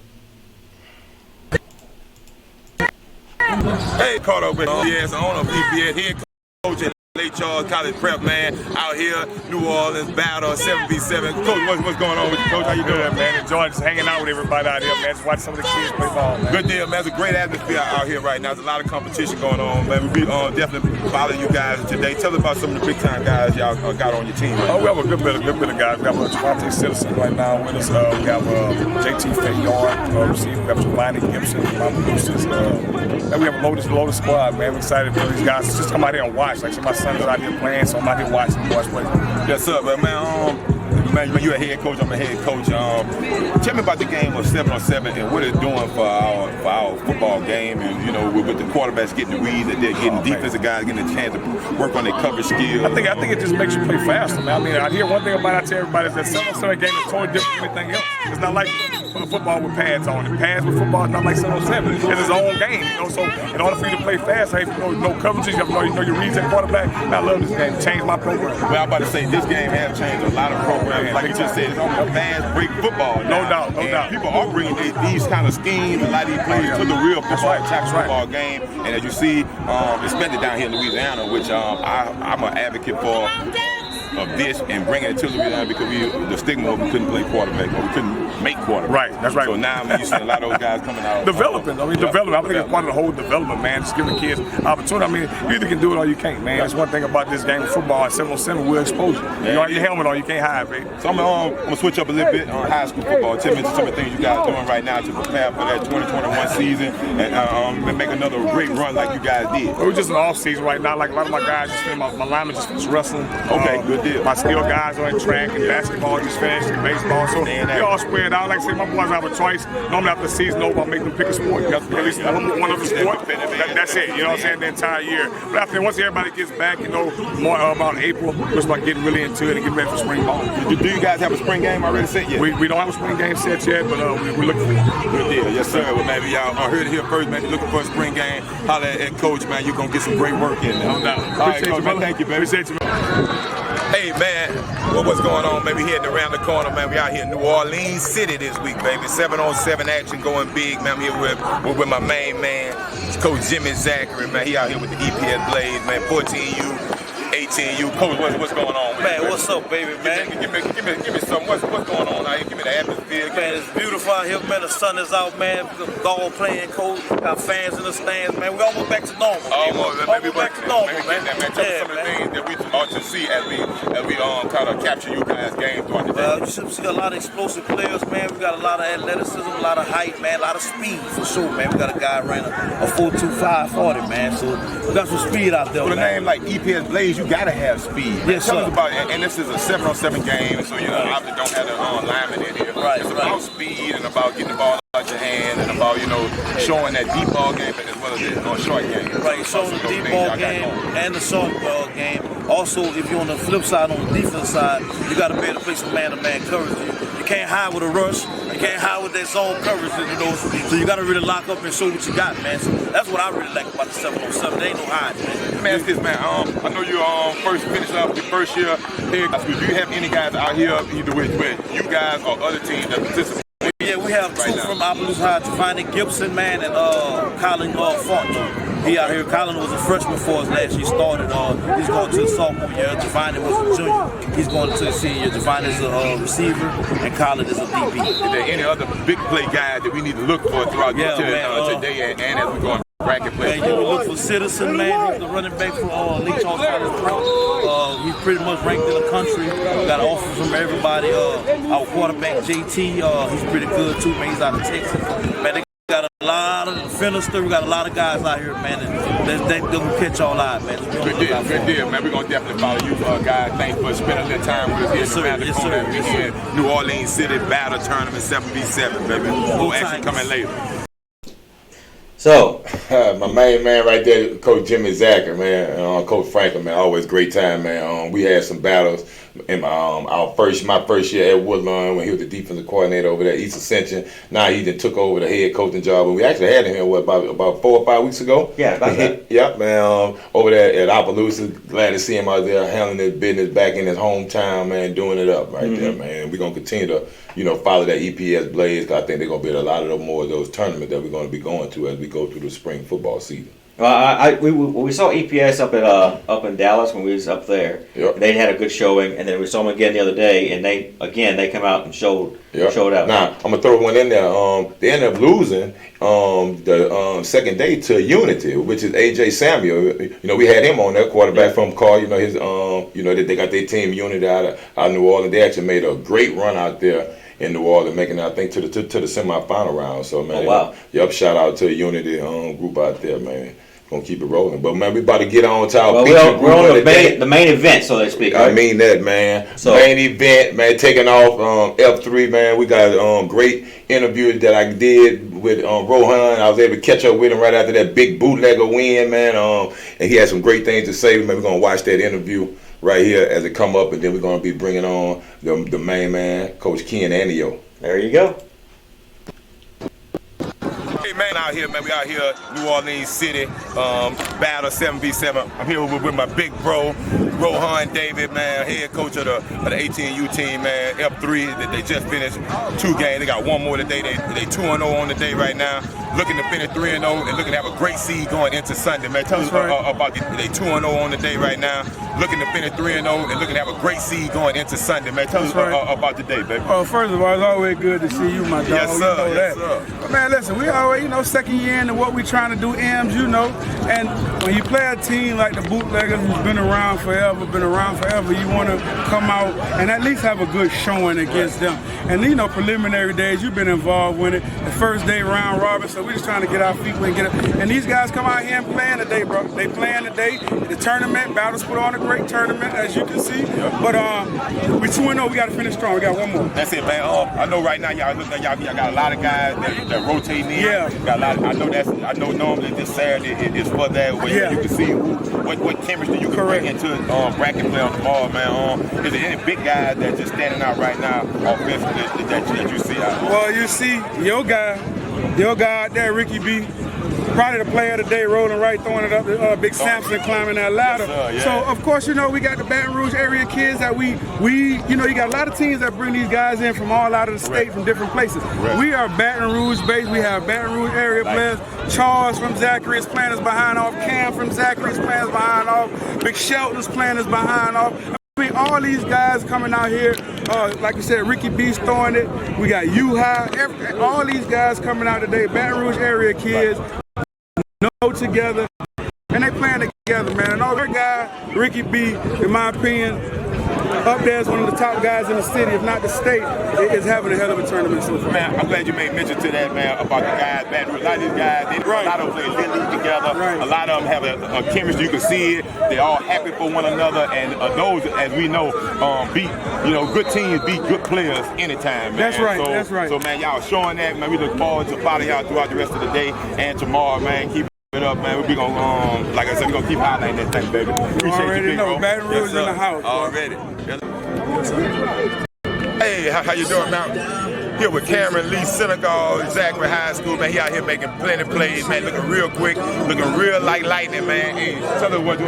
Hey, caught up with EPS, owner of EPS, head coach at Lake Charles College Prep, man. Out here, New Orleans, battle 7v7. Coach, what's going on with you, Coach? How you doing, man? Enjoying just hanging out with everybody out here, man. Just watch some of the kids play ball, man. Good deal, man. It's a great atmosphere out here right now. There's a lot of competition going on, man. We definitely following you guys today. Tell us about some of the big time guys y'all got on your team. Oh, we have a good bit of guys. We have Javante Citizen right now with us. We have JT Fayyard, receiver. We have Giovanni Gibson from Opelousas. And we have a loaded squad, man. We're excited for these guys to just come out here and watch. Like, so my son's out here playing, so I'm out here watching the boys play. Yes, sir, but man, you're a head coach, I'm a head coach. Tell me about the game of 7-on-7 and what it's doing for our football game, and you know, with the quarterbacks getting the reads, that they're getting defensive guys getting a chance to work on their coverage skills. I think it just makes you play faster, man. I mean, I hear one thing about it, I tell everybody is that 7-on-7 game is totally different from anything else. It's not like football with pads on it. Pads with football is not like 7-on-7. It's its own game, you know. So in order for you to play fast, you have to know coverages, you have to know your reads at quarterback. And I love this game. It changed my program. Well, I'm about to say this game has changed a lot of programs. Like you just said, it's almost fast break football now. No doubt. People are bringing these kind of schemes, a lot of these plays to the real football, football game. And as you see, especially down here in Louisiana, which I'm an advocate for of this and bringing it to Louisiana, because the stigma of we couldn't play quarterback, or we couldn't make quarterback. Right, that's right. So now you see a lot of those guys coming out. Developing. I think it's part of the whole development, man. Just giving kids opportunity. I mean, you either can do it or you can't, man. That's one thing about this game of football. 7-on-7 will expose you. You got your helmet on, you can't hide, baby. So I'm gonna switch up a little bit on high school football. Tell me some of the things you guys are doing right now to prepare for that 2021 season and make another great run like you guys did. We're just in the off season right now. Like a lot of my guys just finished, my linemen just finished wrestling. Okay, good deal. My skill guys are in track and basketball just finished and baseball. So we all spread out. Like I say, my boys have a choice. Normally after the season over, I make them pick a sport. You have to at least one other sport. That's it. You know what I'm saying? The entire year. But after once everybody gets back, you know, more about April, we're about getting really into it and getting ready for spring ball. Do you guys have a spring game already set yet? We don't have a spring game set yet, but we're looking for it. Good deal. Yes, sir. Well, maybe y'all heard it here first, man. You're looking for a spring game. Holler at Coach, man. You're going to get some great work in there. No doubt. All right, Coach, man. Thank you, baby. Appreciate you, man. Hey, man, what's going on, man? We heading around the corner, man. We out here in New Orleans City this week, baby. 7-on-7 action going big, man. I'm here with my main man, Coach Jimmy Zachary, man. He out here with the EPS Blaze, man. 14U, 18U. Coach, what's going on? Man, what's up, baby, man? Give me some. What's going on out here? Give me the atmosphere. Man, it's beautiful out here, man. The sun is out, man. Ball playing, coach. Got fans in the stands, man. We almost back to normal. Almost back to normal, man. Tell me some of the things that we ought to see as we kind of capture you guys' game throughout the day. You should see a lot of explosive players, man. We got a lot of athleticism, a lot of height, man. A lot of speed, for sure, man. We got a guy running a 4.25 40, man. So we got some speed out there, With a man. name like EPS Blaze, you gotta have speed. Yes, Tell sir. us about it. And this is a 7-on-7 game, so you know obviously don't have the lineman in here. Right, It's about speed and about getting the ball out your hand and about showing that deep ball game as well as the short game. Right, showing the deep ball game and the short ball game. Also, if you're on the flip side, on the defense side, you got to be able to play some man-to-man coverage. You can't hide with a rush. You can't hide with that zone coverage, So you got to really lock up and show what you got, man. So that's what I really like about the 7-on-7. There ain't no hiding, man. Let me ask this, man. I know you first finished up your first year here. Do you have any guys out here either with you guys or other teams that participate? Yeah, we have two from Baton Rouge, Giovanni Gibson, man, and Kylin Jackson. He out here. Kylin was a freshman for us last year. Started. He's going to his sophomore year. Giovanni was a junior. He's going to his senior year. Giovanni's a receiver, and Kylin is a DB. Is there any other big play guys that we need to look for throughout today and as we go on bracket play? Man, you can look for Citizen, man. He's the running back for Lee Charles College Pro. He's pretty much ranked in the country. We got offers from everybody. Our quarterback, JT, he's pretty good too, man. He's out of Texas. Man, they got a lot of Finister. We got a lot of guys out here, man. They will catch all out, man. Good deal, man. We're going to definitely follow you, guys. Thanks for spending a little time with us here in New Orleans City Battle Tournament 7v7, baby. More action coming later. So, my main man right there, Coach Jimmy Zacher, man. Coach Franklin, man. Always great time, man. We had some battles in my first year at Woodlawn when he was the defensive coordinator over there at East Ascension. Now he just took over the head coaching job, and we actually had him here about 4 or 5 weeks ago. Yeah, about that. Yep, man. Over there at Opelousas, glad to see him out there handling his business back in his hometown, man, doing it up right there, man. We're gonna continue to follow that EPS Blaze, because I think they're going to be a lot of more of those tournaments that we're going to be going to as we go through the spring football season. Well, we saw EPS up in Dallas when we was up there. Yep. They had a good showing, and then we saw them again the other day, and they come out and showed out. Now I'm gonna throw one in there. They ended up losing the second day to Unity, which is AJ Samuel. We had him on there, quarterback from Carr. His they got their team Unity out of New Orleans. They actually made a great run out there in New Orleans, making it, I think, to the semifinal round. So, man, shout out to the Unity group out there, man. Gonna keep it rolling. But, man, we about to get on to our we're on the main event, so to speak. Right? I mean that, man. So, main event, man, taking off F3, man. We got great interviews that I did with Rohan. I was able to catch up with him right after that big bootlegger win, man. And he had some great things to say. Man, we're gonna watch that interview right here as it come up, and then we're going to be bringing on the main man, Coach Ken Anio. There you go. Hey, man, out here, man. We out here, New Orleans City, Battle 7v7. I'm here with my big bro, Rohan David, man, head coach of the 18U team, man. F3, they just finished 2 games. They got one more today. They 2-0 on the day right now. Looking to finish 3-0 and looking to have a great seed going into Sunday, man. Tell us about they 2-0 on the day right now. Looking to finish 3-0 and looking to have a great seed going into Sunday, man. Tell us about the day, baby. Oh, first of all, it's always good to see you, my dog. Yes, sir. Yes, sir. But man, listen, we always, second year into what we trying to do, M's, and when you play a team like the Bootleggers who's been around forever, you want to come out and at least have a good showing against them. And preliminary days, you've been involved with it. The first day round robin, so we're just trying to get our feet wet and get up. And these guys come out here and playing today, bro. They playing today. The tournament, Battles put on a great tournament, as you can see. But we 2-0, we got to finish strong. We got one more. That's it, man. I know right now y'all got a lot of guys that rotating in. Yeah. Got a lot. I know normally this Saturday is for that, where you can see what chemistry you can bring into bracket play on the ball, man. Is there any big guys that just standing out right now offensively that you see out there? Well, you see your guy out there, Ricky B. probably the player of the day, rolling right, throwing it up to Big Sampson, climbing that ladder. So, of course, you know, we got the Baton Rouge area kids that we you know, you got a lot of teams that bring these guys in from all out of the state, from different places. We are Baton Rouge based. We have Baton Rouge area players. Charles from Zachary is playing us behind off. Cam from Zachary is playing us behind off. Big Shelton's playing us behind off. I mean, all these guys coming out here, like you said, Ricky B's throwing it. We got U-High. All these guys coming out today, Baton Rouge area kids, know together, and they playing together, man. And all their guy, Ricky B, in my opinion, up there is one of the top guys in the city, if not the state, is having a hell of a tournament so far. Man, I'm glad you made mention to that, man, about the guys. A lot of these guys, a lot of them play Little together. A lot of them have a chemistry. You can see it. They're all happy for one another. And those, as we know, beat, you know, good teams beat good players anytime, man. That's right. So, that's right. So, man, y'all showing that, man. We look forward to following y'all throughout the rest of the day and tomorrow, man. Keep it up, man. We gonna, like I said, we gonna keep highlighting that thing, baby. Appreciate you, big bro. Baton Rouge in the house. Already. Hey, how you doing, man? Here with Cameron Lee Senegal, Zachary High School, man. He out here making plenty plays, man. Looking real quick, looking real like lightning, man. Hey, tell us what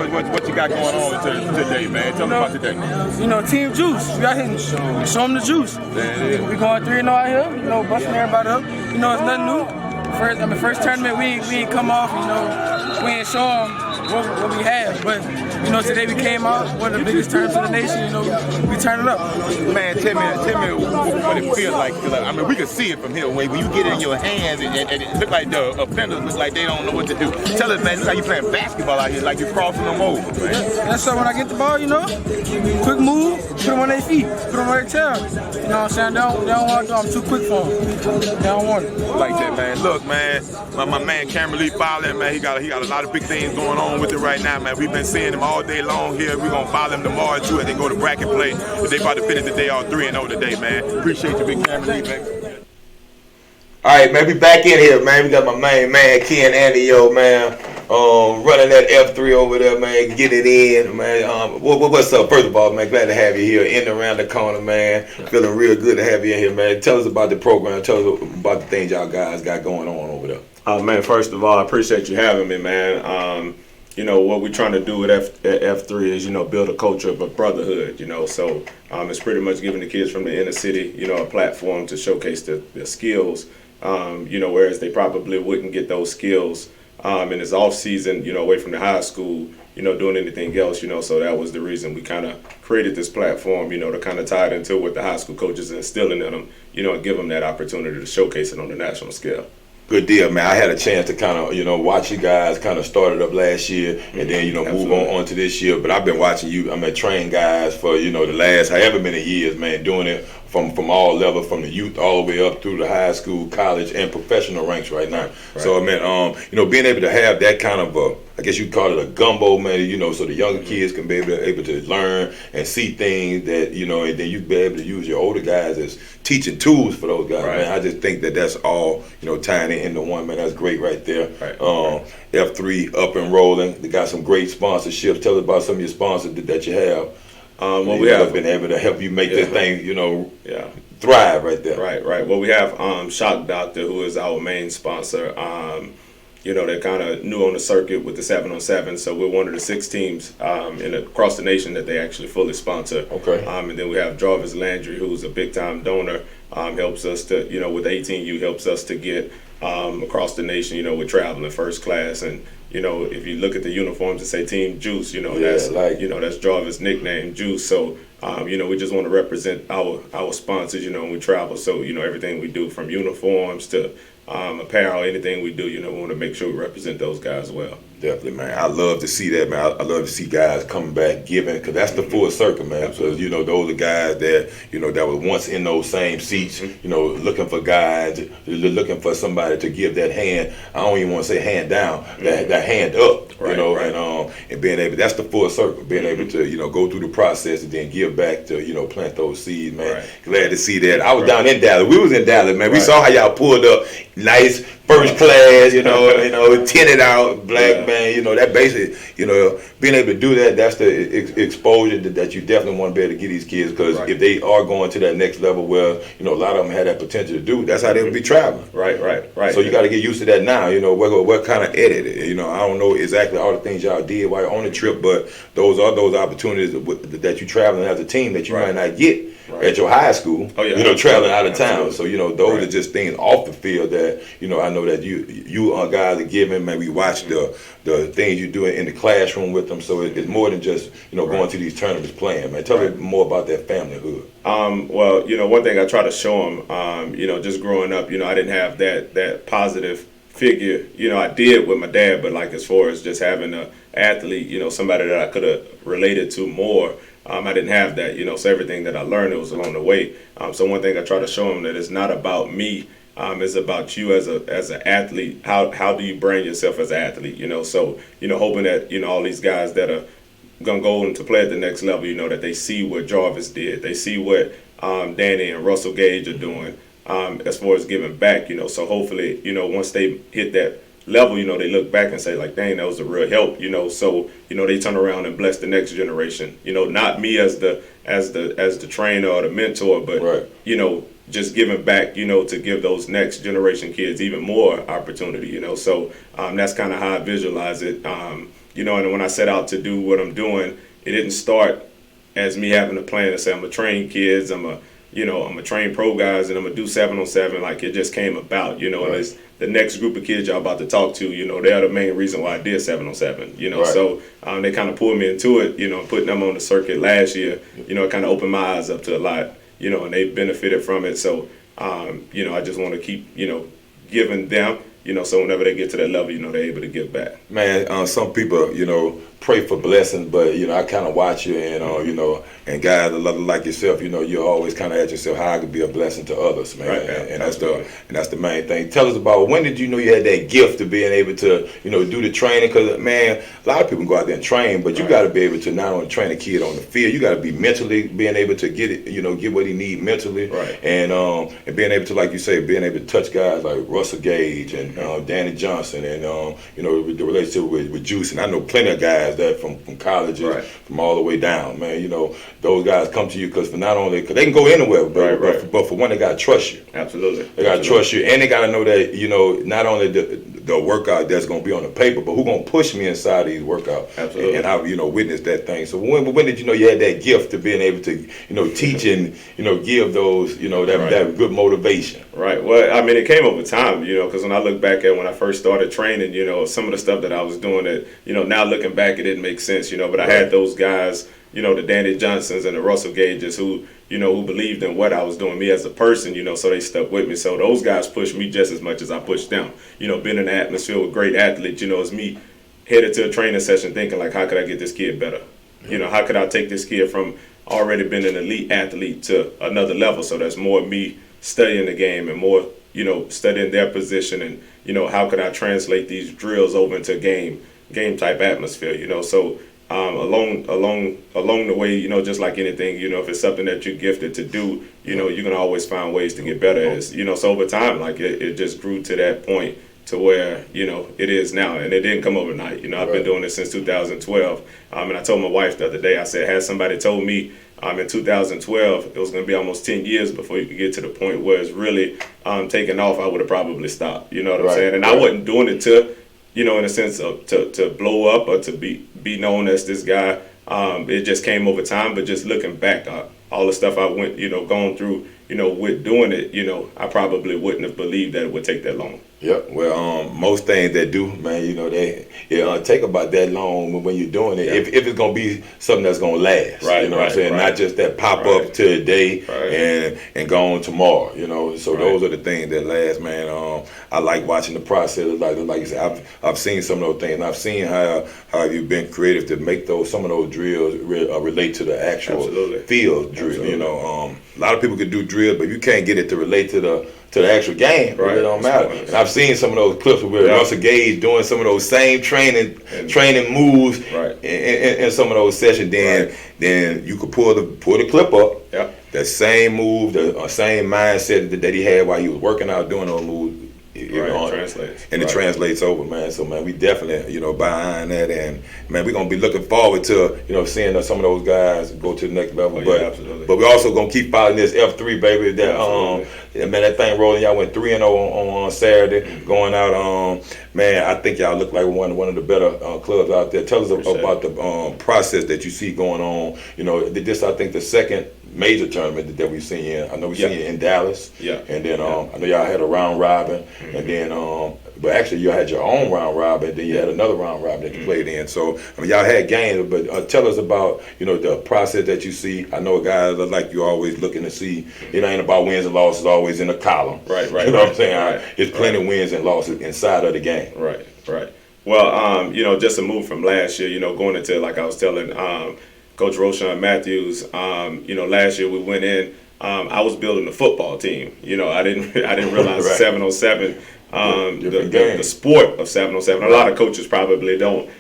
you got going on today, man. Tell me about today. You know, Team Juice. We out here show them the juice. We going 3-0 out here. You know, busting everybody up. You know, it's nothing new. First tournament, we ain't come off. You know, we ain't show them what we have. But you know, today we came out, one of the biggest tournaments in the nation. You know, we turned it up. Man, tell me what it feels like. I mean, we can see it from here. When you get it in your hands, and it look like the offenders look like they don't know what to do. Tell us, man, look like you playing basketball out here, like you're crossing them over, man. That's so when I get the ball, you know, quick move, put them on their feet, put them on their tail. You know what I'm saying? They don't want to do. I'm too quick for them. They don't want it. Like that, man. Look, man, my man Cameron Lee following, man. He got a lot of big things going on with it right now, man. We've been seeing him all day long here. We're gonna follow him tomorrow too as they go to bracket play. They about to finish the day off 3-0 today, man. Appreciate you, big Cameron Lee, man. All right, man, we back in here, man. We got my main man, Ken Anio, man, running that F3 over there, man. Get it in, man. What's up? First of all, man, glad to have you here in and around the corner, man. Feeling real good to have you in here, man. Tell us about the program. Tell us about the things y'all guys got going on over there. Man, first of all, I appreciate you having me, man. You know, what we're trying to do with F3 is, you know, build a culture of a brotherhood, you know. So it's pretty much giving the kids from the inner city, you know, a platform to showcase their skills, you know, whereas they probably wouldn't get those skills in this off season, you know, away from the high school, you know, doing anything else, you know. So that was the reason we kind of created this platform, you know, to kind of tie it into what the high school coaches are instilling in them, you know, and give them that opportunity to showcase it on the national scale. Good deal, man. I had a chance to kind of, you know, watch you guys kind of started up last year and then, you know, move on to this year. But I've been watching you, train guys for, you know, the last however many years, man, doing it from all levels, from the youth all the way up through the high school, college, and professional ranks right now. Right. So, man, you know, being able to have that kind of I guess you'd call it a gumbo, man, you know, so the younger kids can be able to learn and see things that, you know, and then you'd be able to use your older guys as teaching tools for those guys, right. Man. I just think that's all, you know, tying it into one, man. That's great right there. Right. F3 up and rolling. They got some great sponsorships. Tell us about some of your sponsors that you have. Well, we have been able to help you make this thing, you know, thrive right there. Right. Well, we have Shock Doctor, who is our main sponsor. You know, they're kind of new on the circuit with the 7-on-7, so we're one of the 6 teams across the nation that they actually fully sponsor. Okay. And then we have Jarvis Landry, who's a big-time donor, helps us to, you know, with 18U, helps us to get across the nation, you know, with traveling first class. And, you know, if you look at the uniforms that say Team Juice, you know, that's Jarvis' nickname, Juice. So, you know, we just want to represent our sponsors, you know, when we travel. So, you know, everything we do from uniforms to apparel, anything we do, you know, we want to make sure we represent those guys well. Definitely, man. I love to see that, man. I love to see guys coming back, giving, because that's the full circle, man. Because, you know, those are guys that, you know, that was once in those same seats, you know, looking for guys, looking for somebody to give that hand. I don't even want to say hand down, that hand up, you know, and being able, that's the full circle, being able to, you know, go through the process and then give back to, you know, plant those seeds, man. Glad to see that. I was down in Dallas. We was in Dallas, man. We saw how y'all pulled up nice, first class, tinted out, black man, that basically, being able to do that, that's the exposure that you definitely want to be able to get these kids, because if they are going to that next level where, a lot of them have that potential to do, that's how they'll be traveling. Right. So you got to get used to that now, what kind of edit, I don't know exactly all the things y'all did while you're on the trip, but those are those opportunities that you traveling as a team that you might not get at your high school, traveling out of town. So, those are just things off the field that, I know that you guys are giving. Man, we watch the things you do in the classroom with them. So it's more than just, going to these tournaments playing. Man, tell me more about that familyhood. Well, one thing I try to show them, just growing up, I didn't have that positive figure. I did with my dad, but like as far as just having an athlete, somebody that I could have related to more, I didn't have that, so everything that I learned, it was along the way. So one thing I try to show them that it's not about me, it's about you as an athlete. How do you brand yourself as an athlete, So, hoping that, all these guys that are going to go on to play at the next level, that they see what Jarvis did. They see what Danny and Russell Gage are doing as far as giving back, So hopefully, once they hit that level, they look back and say like, dang, that was a real help, so, they turn around and bless the next generation, not me as the trainer or the mentor, but, just giving back, to give those next generation kids even more opportunity, so that's kind of how I visualize it, and when I set out to do what I'm doing, it didn't start as me having a plan to say I'm gonna train kids, I'm gonna train pro guys, and I'm gonna do 7-on-7. Like it just came about, and it's the next group of kids y'all about to talk to, they're the main reason why I did 7-on-7, so they kind of pulled me into it, putting them on the circuit last year, it kind of opened my eyes up to a lot, and they benefited from it. So, I just want to keep, giving them, so whenever they get to that level, they're able to give back. Man, some people, pray for blessings, but I kind of watch you, and and guys like yourself, you always kind of ask yourself how I could be a blessing to others, man. And that's the main thing. Tell us about, when did you know you had that gift of being able to do the training? Because man, a lot of people go out there and train, but you got to be able to not only train a kid on the field, you got to be mentally being able to get it, get what he need mentally, and being able to, like you say, being able to touch guys like Russell Gage and Danny Johnson, and the relationship with Juice, and I know plenty of guys that from colleges, from all the way down, man. Those guys come to you because because they can go anywhere, but for one, they gotta trust you. Absolutely. They gotta trust you, and they gotta know that not only the workout that's gonna be on the paper, but who gonna push me inside these workouts. Absolutely. And I witness that thing. So when did you know you had that gift of being able to teach and give those that good motivation? Right. Well, I mean, it came over time, because when I look back at when I first started training, some of the stuff that I was doing that, now looking back, it didn't make sense, but I had those guys, the Danny Johnsons and the Russell Gages who believed in what I was doing, me as a person, so they stuck with me. So those guys pushed me just as much as I pushed them. Being in the atmosphere with great athletes, it's me headed to a training session thinking like, how could I get this kid better? How could I take this kid from already being an elite athlete to another level? So that's more me studying the game and more, studying their position, and, how could I translate these drills over into game type atmosphere, so along the way, just like anything, if it's something that you're gifted to do, you can always find ways to get better at it. So over time, like it just grew to that point to where, it is now, and it didn't come overnight. I've been doing this since 2012, and I told my wife the other day, I said, had somebody told me in 2012 it was going to be almost 10 years before you could get to the point where it's really taking off, I would have probably stopped. You know what I'm saying? And I wasn't doing it to, in a sense of to blow up or to be known as this guy. It just came over time, but just looking back, all the stuff I went, going through, with doing it, I probably wouldn't have believed that it would take that long. Yep. Well, most things that do, man, it take about that long when you're doing it. If it's gonna be something that's gonna last, what I'm saying, not just that pop up today and gone tomorrow. So those are the things that last, man. I like watching the process. Like you said, I've seen some of those things. And I've seen how you've been creative to make some of those drills relate to the actual field drill. A lot of people could do drills, but you can't get it to relate to the actual game. It don't matter. And I've seen some of those clips where Russell Gage doing some of those same training moves in some of those sessions. Then you could pull the clip up. That same move, the same mindset that he had while he was working out doing those moves. And it translates over, man. So, man, we definitely, behind that, and man, we're gonna be looking forward to, seeing some of those guys go to the next level. But we're also gonna keep following this F3, baby. That man, that thing rolling. Y'all went 3-0 on Saturday, going out. Man, I think y'all look like one of the better clubs out there. Tell us about the process that you see going on. This, I think, the second major tournament that we've seen. I know we've seen it in Dallas. Yeah. And then I know y'all had a round robin, and then but actually you had your own round robin, then you had another round robin that you played in. So y'all had games, but tell us about the process that you see. I know guys are like you always looking to see. It ain't about wins and losses always in a column. Right. You know what I'm saying? It's plenty of wins and losses inside of the game. Right. Well, just a move from last year. Going into, like I was telling Coach Roshan Matthews, last year we went in. I was building a football team. I didn't realize 707, the sport of 707. A lot of coaches probably don't,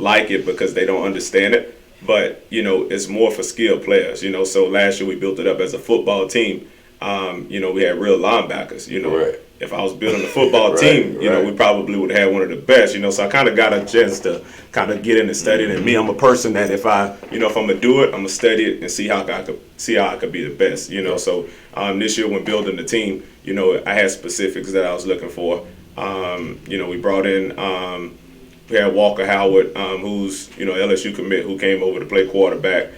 like it because they don't understand it. But it's more for skilled players. So last year we built it up as a football team. We had real linebackers. If I was building a football team, we probably would have had one of the best. So I kind of got a chance to kind of get in and study it. And me, I'm a person that if I'm gonna do it, I'm gonna study it and see how I could be the best. So this year when building the team, I had specifics that I was looking for. We brought in. We had Walker Howard, who's LSU commit, who came over to play quarterback.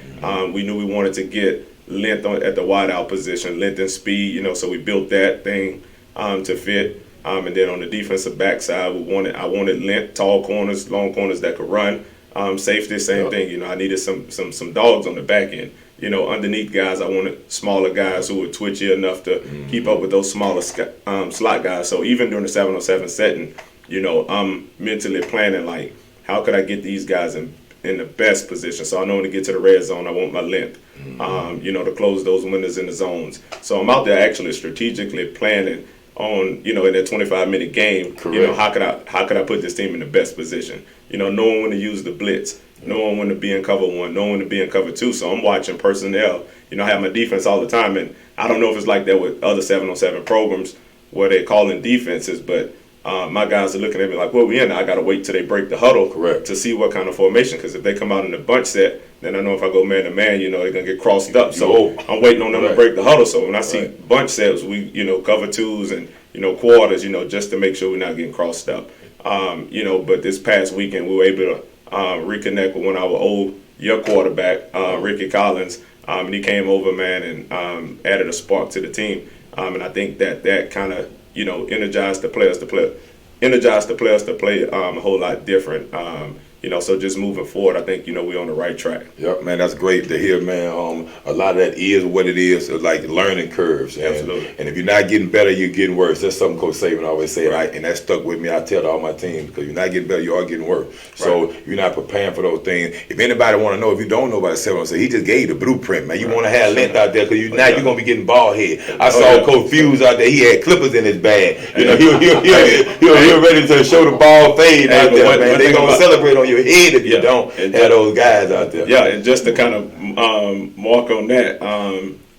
We knew we wanted to get length at the wideout position, length and speed. So we built that thing to fit. And then on the defensive backside, I wanted length, tall corners, long corners that could run. Safety, same thing. I needed some dogs on the back end. Underneath guys, I wanted smaller guys who were twitchy enough to keep up with those smaller slot guys. So even during the 707 setting, I'm mentally planning, like, how could I get these guys in the best position? So I know when to get to the red zone, I want my length, to close those windows in the zones. So I'm out there actually strategically planning on, in that 25-minute game, how could I put this team in the best position? Knowing when to use the blitz, knowing when to be in cover one, knowing when to be in cover two. So I'm watching personnel. I have my defense all the time, and I don't know if it's like that with other 707 programs where they're calling defenses, but my guys are looking at me like, well, we in. I got to wait till they break the huddle to see what kind of formation. Because if they come out in the bunch set, then I know if I go man to man, they're gonna get crossed up. So I'm waiting on them to break the huddle. So when I see bunch sets, we cover twos and quarters, just to make sure we're not getting crossed up. But this past weekend we were able to reconnect with one of our old quarterback, Ricky Collins, and he came over, man, and added a spark to the team. And I think that kind of energized the players to play a whole lot different. So just moving forward, I think we're on the right track. Yep, man, that's great to hear, man. A lot of that is what it is, like learning curves. Absolutely. And if you're not getting better, you're getting worse. That's something Coach Saban always said, and that stuck with me. I tell all my teams, because you're not getting better, you are getting worse. So you're not preparing for those things. If anybody want to know, if you don't know about 707, he just gave you the blueprint, man. You want to have length out there, because you're going to be getting bald head. I saw Coach Fuse out there. He had clippers in his bag. He was ready to show the ball fade out there, man. They're going to celebrate on your head if you don't have those guys out there. Yeah, and just to kind of mark on that,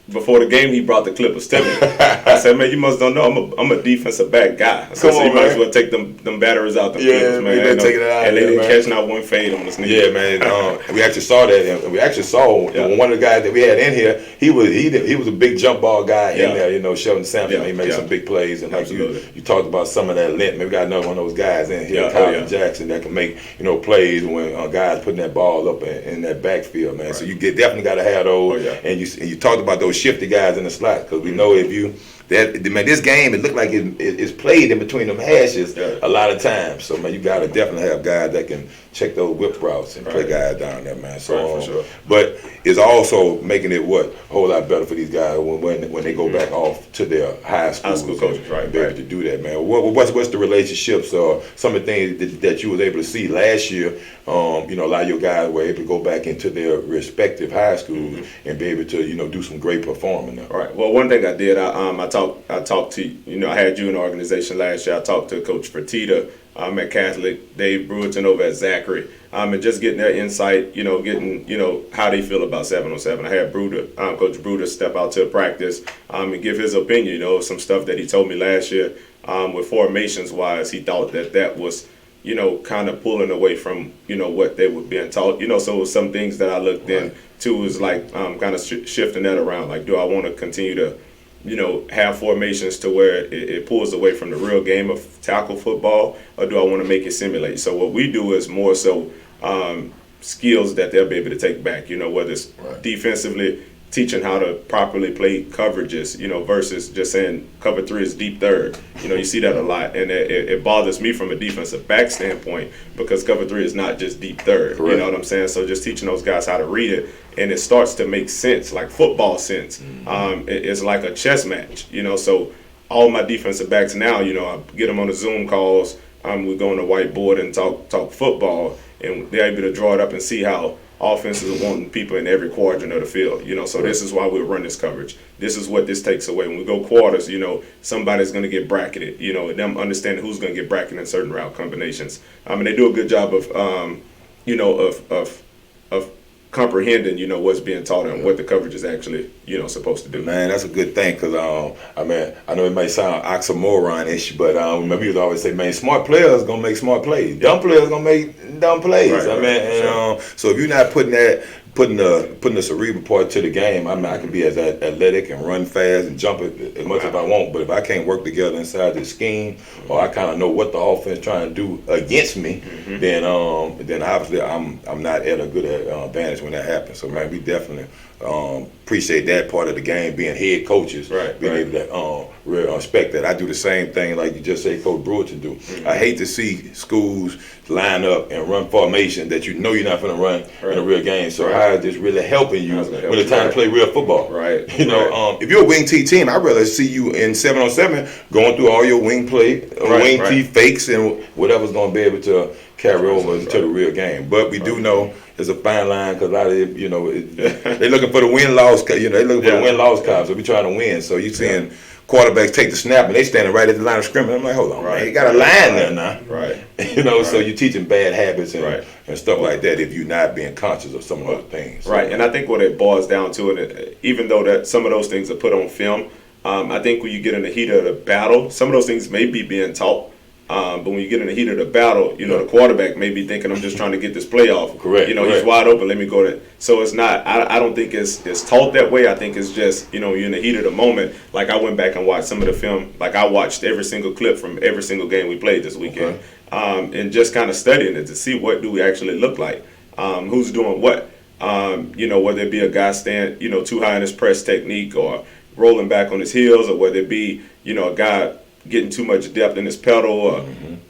before the game, he brought the clippers to me. I said, man, you must don't know, I'm a defensive back guy. So you might as well take them batteries out the clippers, man. And they didn't catch not one fade on the sneak. Yeah, man. We actually saw that, and we actually saw one of the guys that we had in here. He was a big jump ball guy in there. Shelton Sampson. He made some big plays, and like you talked about some of that length. Maybe we got another one of those guys in here, Kylin Jackson, that can make plays when guys putting that ball up in that backfield, man. So you definitely got to have those. And you talked about those shifty guys in the slot, because we know this game, it looked like it's played in between them hashes a lot of times. So man, you got to definitely have guys that can check those whip routes and play guys down there, man. So, for sure. But it's also making it a whole lot better for these guys when they go back off to their high school coaches, be able to do that, man. What's the relationships or some of the things that you was able to see last year? A lot of your guys were able to go back into their respective high schools and be able to do some great performing there. All right. Well, one thing I did, I talked to I had you in the organization last year. I talked to Coach Fertitta, at Catholic, Dave Brewerton over at Zachary, and just getting their insight, getting, how they feel about 7-on-7. I had Coach Bruder step out to practice and give his opinion, some stuff that he told me last year with formations-wise. He thought that was, kind of pulling away from, what they were being taught. So it was some things that I looked into was like kind of shifting that around. Like, do I want to continue to, have formations to where it pulls away from the real game of tackle football, or do I want to make it simulate? So what we do is more so skills that they'll be able to take back, whether it's defensively, teaching how to properly play coverages, versus just saying cover 3 is deep third. You see that a lot, and it bothers me from a defensive back standpoint because cover 3 is not just deep third. Correct. You know what I'm saying? So just teaching those guys how to read it, and it starts to make sense, like football sense. It's like a chess match, So all my defensive backs now, I get them on the Zoom calls. We go on the whiteboard and talk football, and they're able to draw it up and see how offenses are wanting people in every quadrant of the field, So this is why we run this coverage. This is what this takes away. When we go quarters, somebody's going to get bracketed, and them understanding who's going to get bracketed in certain route combinations. And they do a good job of, of comprehending, what's being taught and what the coverage is actually, supposed to do. Man, that's a good thing because, I know it may sound oxymoron-ish, but remember you always say, man, smart players going to make smart plays. Dumb players going to make dumb plays. So if you're not putting the cerebral part to the game, I can be as athletic and run fast and jump as much as I want, but if I can't work together inside the scheme, or I kind of know what the offense trying to do against me, then obviously I'm not at a good advantage when that happens. So man, we definitely appreciate that part of the game, being head coaches, being able to really respect that. I do the same thing like you just say Coach Brewerton do. I hate to see schools line up and run formation that you're not going to run in a real game. So how is this really helping you when it's time to play real football? If you're a wing T team, I'd rather see you in 7-on-7 going through all your wing play, wing T fakes and whatever's going to be able to carry over to the real game. But we do know there's a fine line because a lot of they're looking for the win-loss. They're looking for the win-loss cards. So we're trying to win. So you're seeing quarterbacks take the snap and they standing right at the line of scrimmage. I'm like, hold on, man, you got a line there now. So you're teaching bad habits and stuff like that if you're not being conscious of some of those things. Right, and I think what it boils down to, and even though that some of those things are put on film, I think when you get in the heat of the battle, some of those things may be being taught. But when you get in the heat of the battle, the quarterback may be thinking, I'm just trying to get this play off. Correct. He's wide open, let me go there. So it's not, I don't think it's taught that way. I think it's just, you're in the heat of the moment. Like I went back and watched some of the film. Like I watched every single clip from every single game we played this weekend. And just kind of studying it to see what do we actually look like. Who's doing what. Whether it be a guy stand, too high in his press technique or rolling back on his heels, or whether it be, a guy getting too much depth in his pedal, or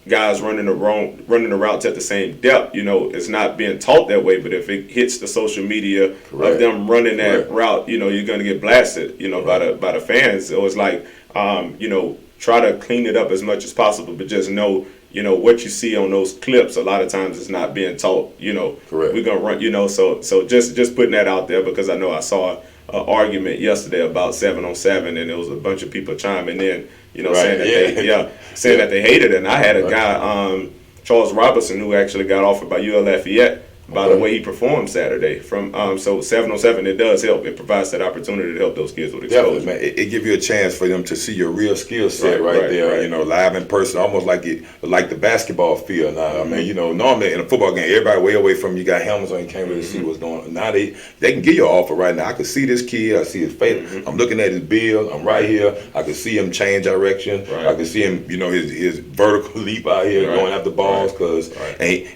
guys running the routes at the same depth. It's not being taught that way, but if it hits the social media of them running that route, you're going to get blasted, by the fans. So it's like, try to clean it up as much as possible, but just know, what you see on those clips, a lot of times it's not being taught, We're going to run, so just putting that out there, because I know I saw an argument yesterday about 7-on-7, and there was a bunch of people chiming in, saying that they hated it. And I had a guy, Charles Robinson, who actually got offered by UL Lafayette by the way he performed Saturday. So 7-on-7, it does help. It provides that opportunity to help those kids with exposure. Definitely, man. It gives you a chance for them to see your real skill set right there, live in person, almost like the basketball field now. I mean, normally in a football game, everybody way away from you, got helmets on, you can't really see what's going on. Now they can give you an offer right now. I can see this kid, I see his face, I'm looking at his build, I'm right here, I can see him change direction, I can see him, his vertical leap out here going after balls, because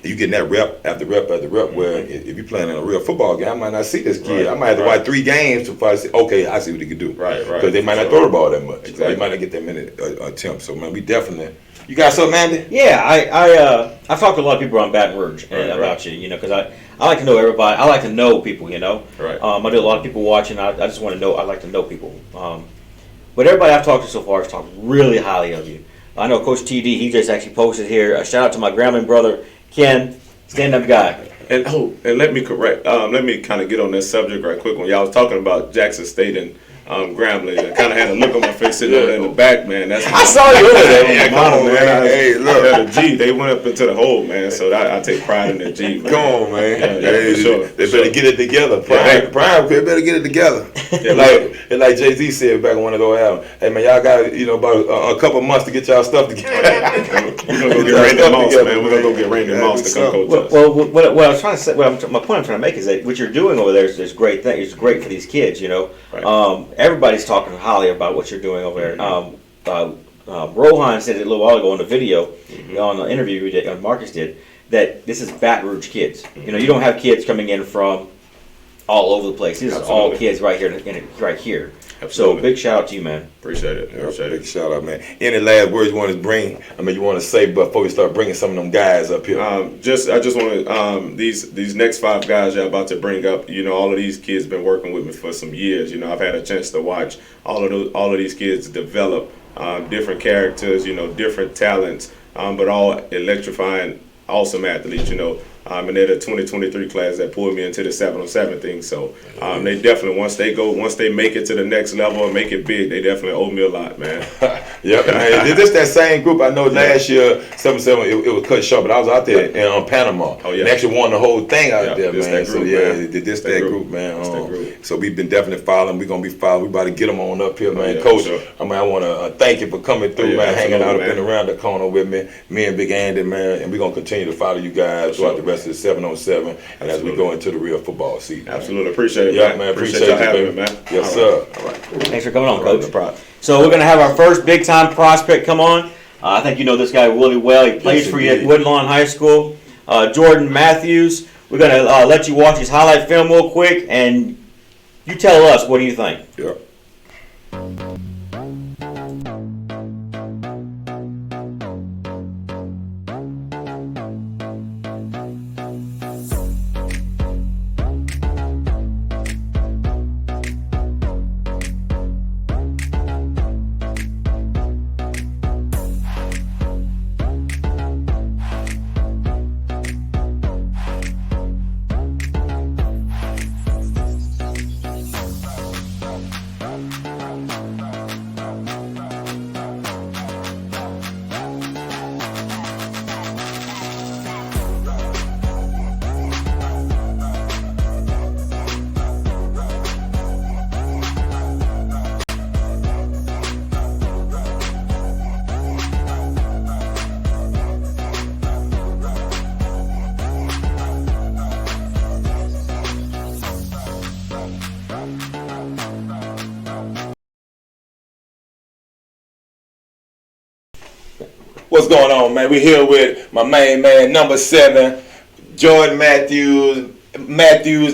you getting that rep after rep after rep, where if you're playing in a real football game, I might not see this kid. I might have to watch 3 games before I say, okay, I see what he can do. Because they might not throw the ball that much. Exactly. They might not get that many attempts. So, man, we definitely. You got something, Andy? Yeah, I've talked to a lot of people around Baton Rouge about you, because I like to know everybody. I like to know people, I do a lot of people watching. I just want to know. I like to know people. But everybody I've talked to so far has talked really highly of you. I know Coach TD, he just actually posted here. A shout out to my grambling brother, Ken, stand-up guy. And let me correct. Let me kind of get on this subject right quick. When y'all was talking about Jackson State and Grambling. I kind of had a look on my face sitting over there in the back, man. That's I saw you over there. Yeah, come on, man. Hey, look. Yeah, the G, they went up into the hole, man. So I take pride in the G, man. Come on, man. Yeah, Hey, for sure. They better get it together. Prime, they better get it together. Yeah, like Jay-Z said back on one of those albums. Hey, man, y'all got about a couple months to get y'all stuff together. We're going to go get Randy Moss, man. We're going to go get Randy Moss to come coach us. Well, what I was trying to say, my point I'm trying to make is that what you're doing over there is great thing. It's great for these kids, you know. Right. Everybody's talking highly about what you're doing over there. Rohan said it a little while ago on the video, on the interview we did, Marcus did, that this is Baton Rouge kids. You know, you don't have kids coming in from all over the place. These are all kids right here, right here. Absolutely. So big shout out to you, man. Appreciate it. Appreciate Big it. shout out, man. Any last words you want to bring? I mean, you want to say before we start bringing some of them guys up here? I just want to these next 5 guys you're about to bring up. You know, all of these kids been working with me for some years. You know, I've had a chance to watch all of these kids develop different characters. You know, different talents, but all electrifying, awesome athletes. You know. And they're the 2023 class that pulled me into the 7-on-7 thing. So they definitely, once they make it to the next level and make it big, they definitely owe me a lot, man. Yep, man. This that same group. I know last year 7-7 it was cut short, but I was out there in Panama. Oh yeah, and actually won the whole thing out there, this man. That group, so yeah, man. this that group, man. That group. So we've been definitely following. We're gonna be following. We about to get them on up here, man. Yeah, Coach, sure. I mean, I want to thank you for coming through, man, hanging out up and around the corner with me and Big Andy, man. And we're gonna continue to follow you guys throughout the rest of the 7-on-7. And as we go into the real football season. Absolutely. Appreciate it, man. Appreciate y'all you, having baby. me, man. Yes, sir. All right. Thanks for coming on, Coach. No problem. So we're going to have our first big-time prospect come on. I think you know this guy really well. He plays for you at Woodlawn High School. Jordan Matthews. We're going to let you watch his highlight film real quick, and you tell us, what do you think? Yeah. What's going on, man? We're here with my main man, number 7, Jordan Matthews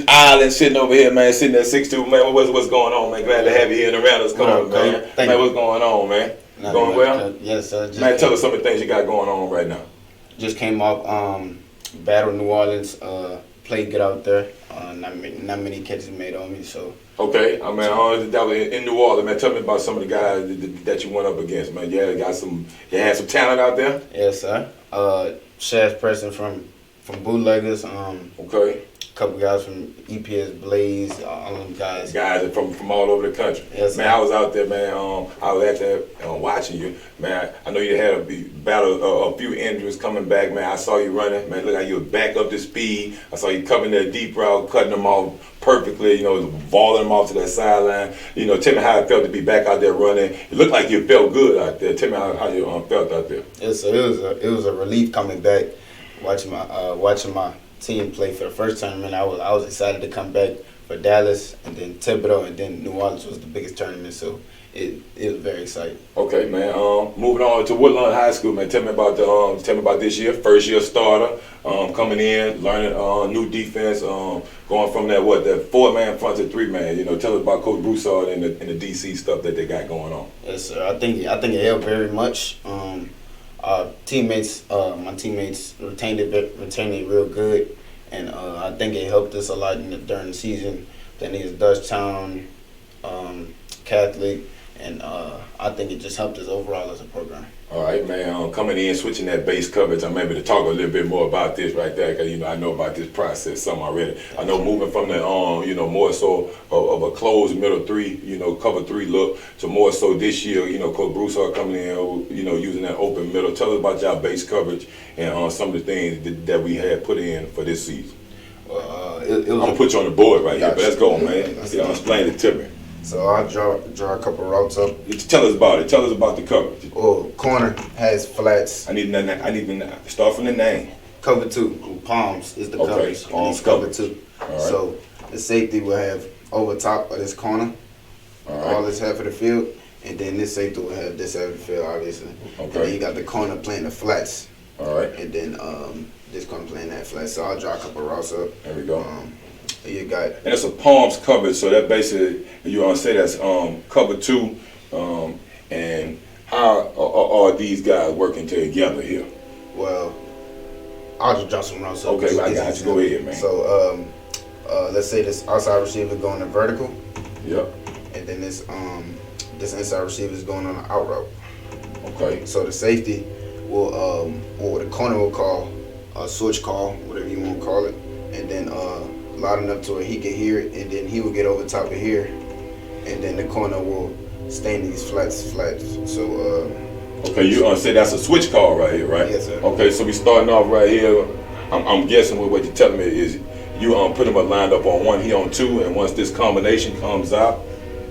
Island, sitting over here, man, sitting at 6'2", man. What's going on, man? Glad to have you here in the Randall's corner, man. Man, what's going on, man? Going well? Yes, sir. Man, tell us some of the things you got going on right now. Just came off Battle New Orleans, played good out there. Not many catches made on me, so. Okay, I mean, that was in New Orleans, man. Tell me about some of the guys that you went up against, man. You had some talent out there. Yes, sir. Shaz Preston from Bootleggers. Okay. A couple guys from EPS Blaze. All them guys. Guys from all over the country. Yes, man. sir. I was out there, man. I was out there watching you, man. I know you had a battle, a few injuries coming back, man. I saw you running, man. Look like you were back up to speed. I saw you covering that deep route, cutting them off perfectly. You know, balling them off to that sideline. You know, tell me how it felt to be back out there running. It looked like you felt good out there. Tell me how you felt out there. Yes, sir. It was a relief coming back, watching my team play for the first tournament. I was excited to come back for Dallas, and then Thibodeau, and then New Orleans was the biggest tournament, so it was very exciting. Okay, man. Moving on to Woodlawn High School, man. Tell me about this year, first year starter, coming in, learning new defense, going from that 4-man front to 3-man. You know, tell us about Coach Broussard and the DC stuff that they got going on. Yes, sir. I think it helped very much. My teammates retained it real good, and I think it helped us a lot during the season. Then he's Dutchtown, Catholic, and I think it just helped us overall as a program. All right, man. Coming in, switching that base coverage, I'm able to talk a little bit more about this right there, because I know about this process some already. I know moving from the more so of a closed middle three, cover three look, to more so this year, Coach Broussard coming in, using that open middle. Tell us about y'all base coverage and some of the things that we had put in for this season. I'm gonna put you on the board right here, but let's go, man. Explain it to me. So I'll draw a couple routes up. Tell us about it. Tell us about the coverage. Well, corner has flats. I need to start from the name. Cover 2. Palms is the coverage. Palms cover 2. All right. So the safety will have over top of this corner, all this half of the field, and then this safety will have this half of the field, obviously. Okay. And then you got the corner playing the flats. All right. And then this corner playing that flat. So I'll draw a couple routes up. There we go. You got. And it's a palms coverage, so that basically you want to say that's cover 2. And how are these guys working together here? Well, I'll just draw some routes up. Okay, I got you. Go ahead, man. So let's say this outside receiver going to vertical. Yep. And then this inside receiver is going on an out route. Okay. So the safety will what the corner will call a switch call, whatever you want to call it, and then loud enough to where he can hear it, and then he will get over top of here, and then the corner will stay in these flats. So okay, you say that's a switch call right here, right? Yes, sir. Okay, so we starting off right here. I'm guessing what you're telling me is you put him lined up on 1, he on 2, and once this combination comes out,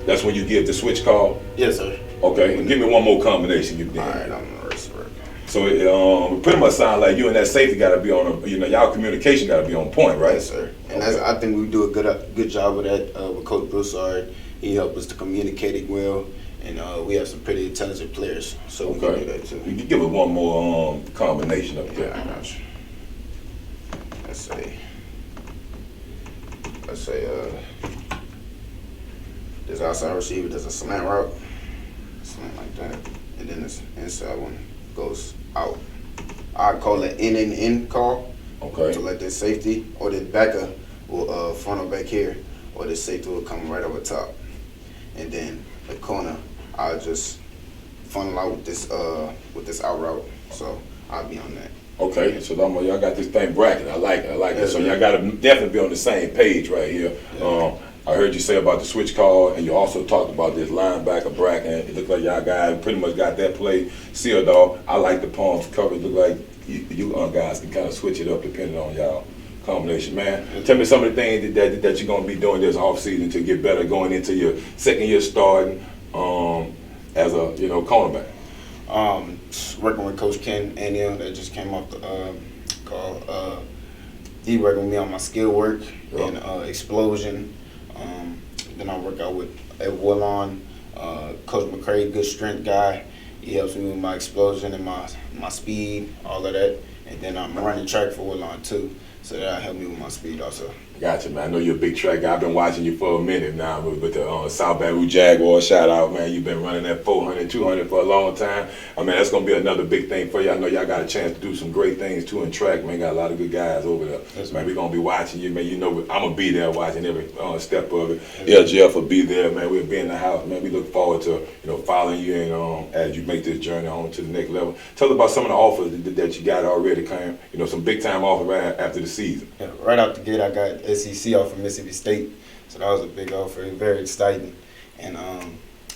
that's when you give the switch call. Yes, sir. Okay, give me one more combination. All right, I'm gonna rest work. So it pretty much sounds like you and that safety got to be on y'all communication got to be on point, right? Yes, sir. And I think we do a good job with that with Coach Broussard. He helped us to communicate it well, and we have some pretty intelligent players, so we can do that too. You can give us one more combination up there. Yeah, I got you. Let's say this outside receiver does a slant route, slant like that, and then this inside one goes out. I call it in call. Okay. To let this safety or this backer will funnel back here, or this safety will come right over top, and then the corner I'll just funnel out with this out route. So I'll be on that. Okay, so y'all got this thing bracket. I like it. So y'all got to definitely be on the same page right here. Yeah. I heard you say about the switch call, and you also talked about this linebacker bracket. It looked like y'all guys pretty much got that play sealed off. I like the palms covered. Look like you guys can kind of switch it up depending on y'all combination, man. Tell me some of the things that you're gonna be doing this off season to get better going into your second year starting as a cornerback. Working with Coach Ken Anio that just came off the call. He working with me on my skill work and explosion. Then I work out at Woodlawn. Coach McCray, good strength guy. He helps me with my explosion and my speed, all of that. And then I'm running track for Woodlawn too, so that'll help me with my speed also. Gotcha, man. I know you're a big track guy. I've been watching you for a minute now with the South Baton Rouge Jaguars. Shout out, man. You've been running that 400, 200 for a long time. I mean, that's going to be another big thing for you. I know y'all got a chance to do some great things, too, in track, man. Got a lot of good guys over there. Yes, man, we're going to be watching you, man. I'm going to be there watching every step of it. LGF will be there, man. We'll be in the house, man. We look forward to, following you and as you make this journey on to the next level. Tell us about some of the offers that you got already, Cam. Some big-time offers right after the season. Yeah, right out the gate, I got SEC offer from Mississippi State, so that was a big offer, very exciting. And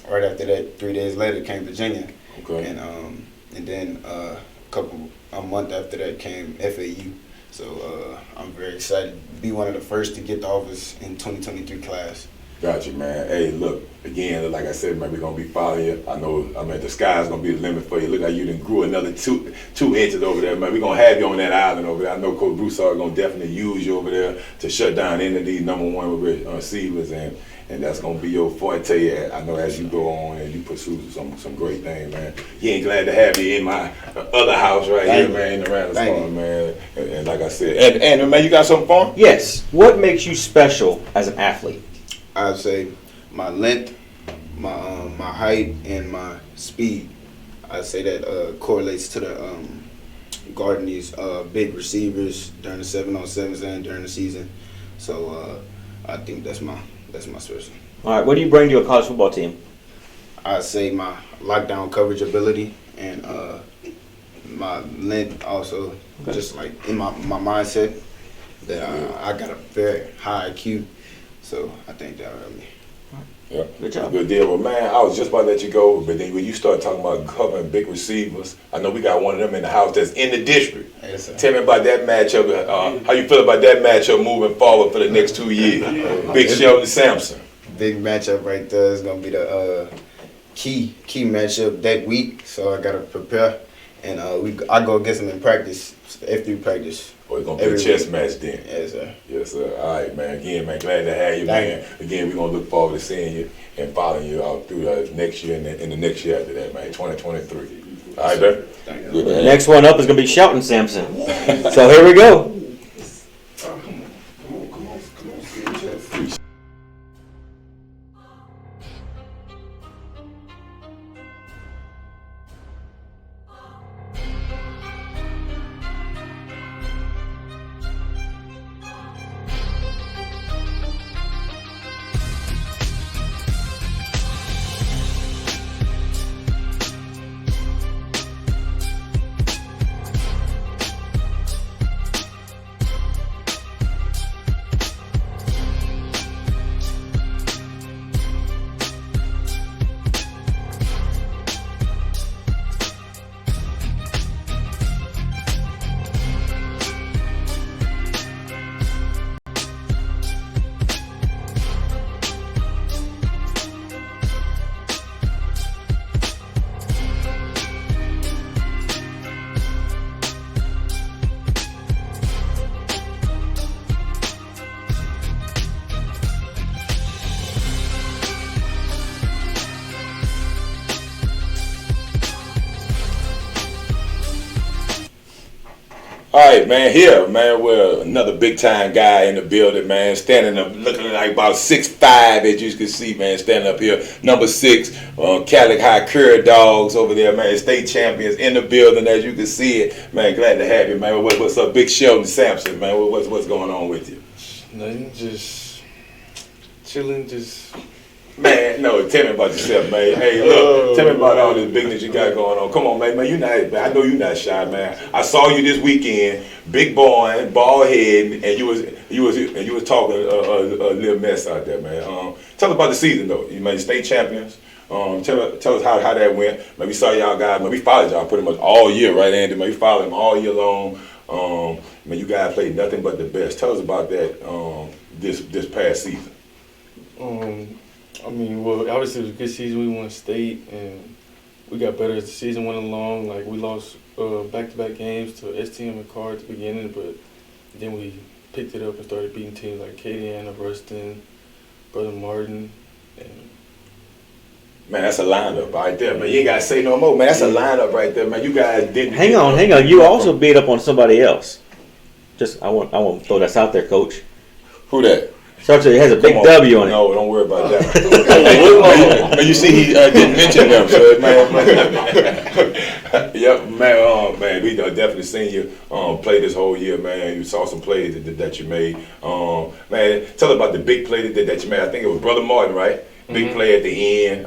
right after that, 3 days later, came Virginia. Okay. And then a month after that came FAU. So I'm very excited to be one of the first to get the offers in 2023 class. Gotcha, man. Hey, look, again, like I said, man, we're going to be following you. I mean, the sky's going to be the limit for you. Look like you done grew another two inches over there, man. We're going to have you on that island over there. I know Coach Broussard is going to definitely use you over there to shut down any of these #1 receivers, and that's going to be your forte. I know as you go on and you pursue some great things, man. You ain't glad to have you in my other house right here, man, in the Randall farm, man. And like I said, and man, you got something for him? Yes. What makes you special as an athlete? I'd say my length, my height, and my speed. I'd say that correlates to the guarding these big receivers during the 7-on-7s and during the season. So I think that's my special. All right, what do you bring to a college football team? I'd say my lockdown coverage ability and my length also, just like in my mindset that I got a very high IQ, so I think that really. Yeah, Good job. Good deal. Well, man, I was just about to let you go, but then when you start talking about covering big receivers, I know we got one of them in the house that's in the district. Yes, sir. Tell me about that matchup. How you feel about that matchup moving forward for the next 2 years? Big Shelton Sampson. Big matchup right there is gonna be the key matchup that week, so I gotta prepare, and I go against him in practice, F3 practice. Boy, it's gonna be a chess match then. Yes, sir. Yes, sir. All right, man. Again, man, glad to have you, man. Again, we're gonna look forward to seeing you and following you out through next year and the next year after that, man. 2023. All right, man. Good, The man. next one up is going to be Shelton Sampson. So here we go. All right, man. Here, man, we're another big time guy in the building, man. Standing up, looking like about 6'5", as you can see, man. Standing up here, number 6, Cali High Curry Dogs over there, man. State champions in the building, as you can see it, man. Glad to have you, man. What's up, Big Shelton Sampson, man? What's going on with you? Nothing, just chilling, just. Man, no, tell me about yourself, man. Hey, look, tell me about all this bigness you got going on. Come on, man. You not, man. I know you're not shy, man. I saw you this weekend, big boy, bald head, and you was talking a little mess out there, man. Tell us about the season though. You made state champions. Tell us how that went. Man, we saw y'all guys. Man, we followed y'all pretty much all year, right, Andy? Man, we followed them all year long. Man, you guys played nothing but the best. Tell us about that this past season. I mean, well, obviously it was a good season. We won state, and we got better as the season went along. Like, we lost back-to-back games to STM and Carr at the beginning, but then we picked it up and started beating teams like Kadiana, Ruston, Brother Martin, and man, that's a lineup right there, man. You ain't gotta say no more, man. That's a lineup right there, man. You guys didn't. Hang on. You also beat up on somebody else. Just I want to throw this out there, Coach. Who that? Starts with, it has a big W on it. No, don't worry about that. Man, you see, he didn't mention them, so man. Yep, man, we definitely seen you play this whole year, man. You saw some plays that you made. Man, tell us about the big play that you made. I think it was Brother Martin, right? Big play at the end.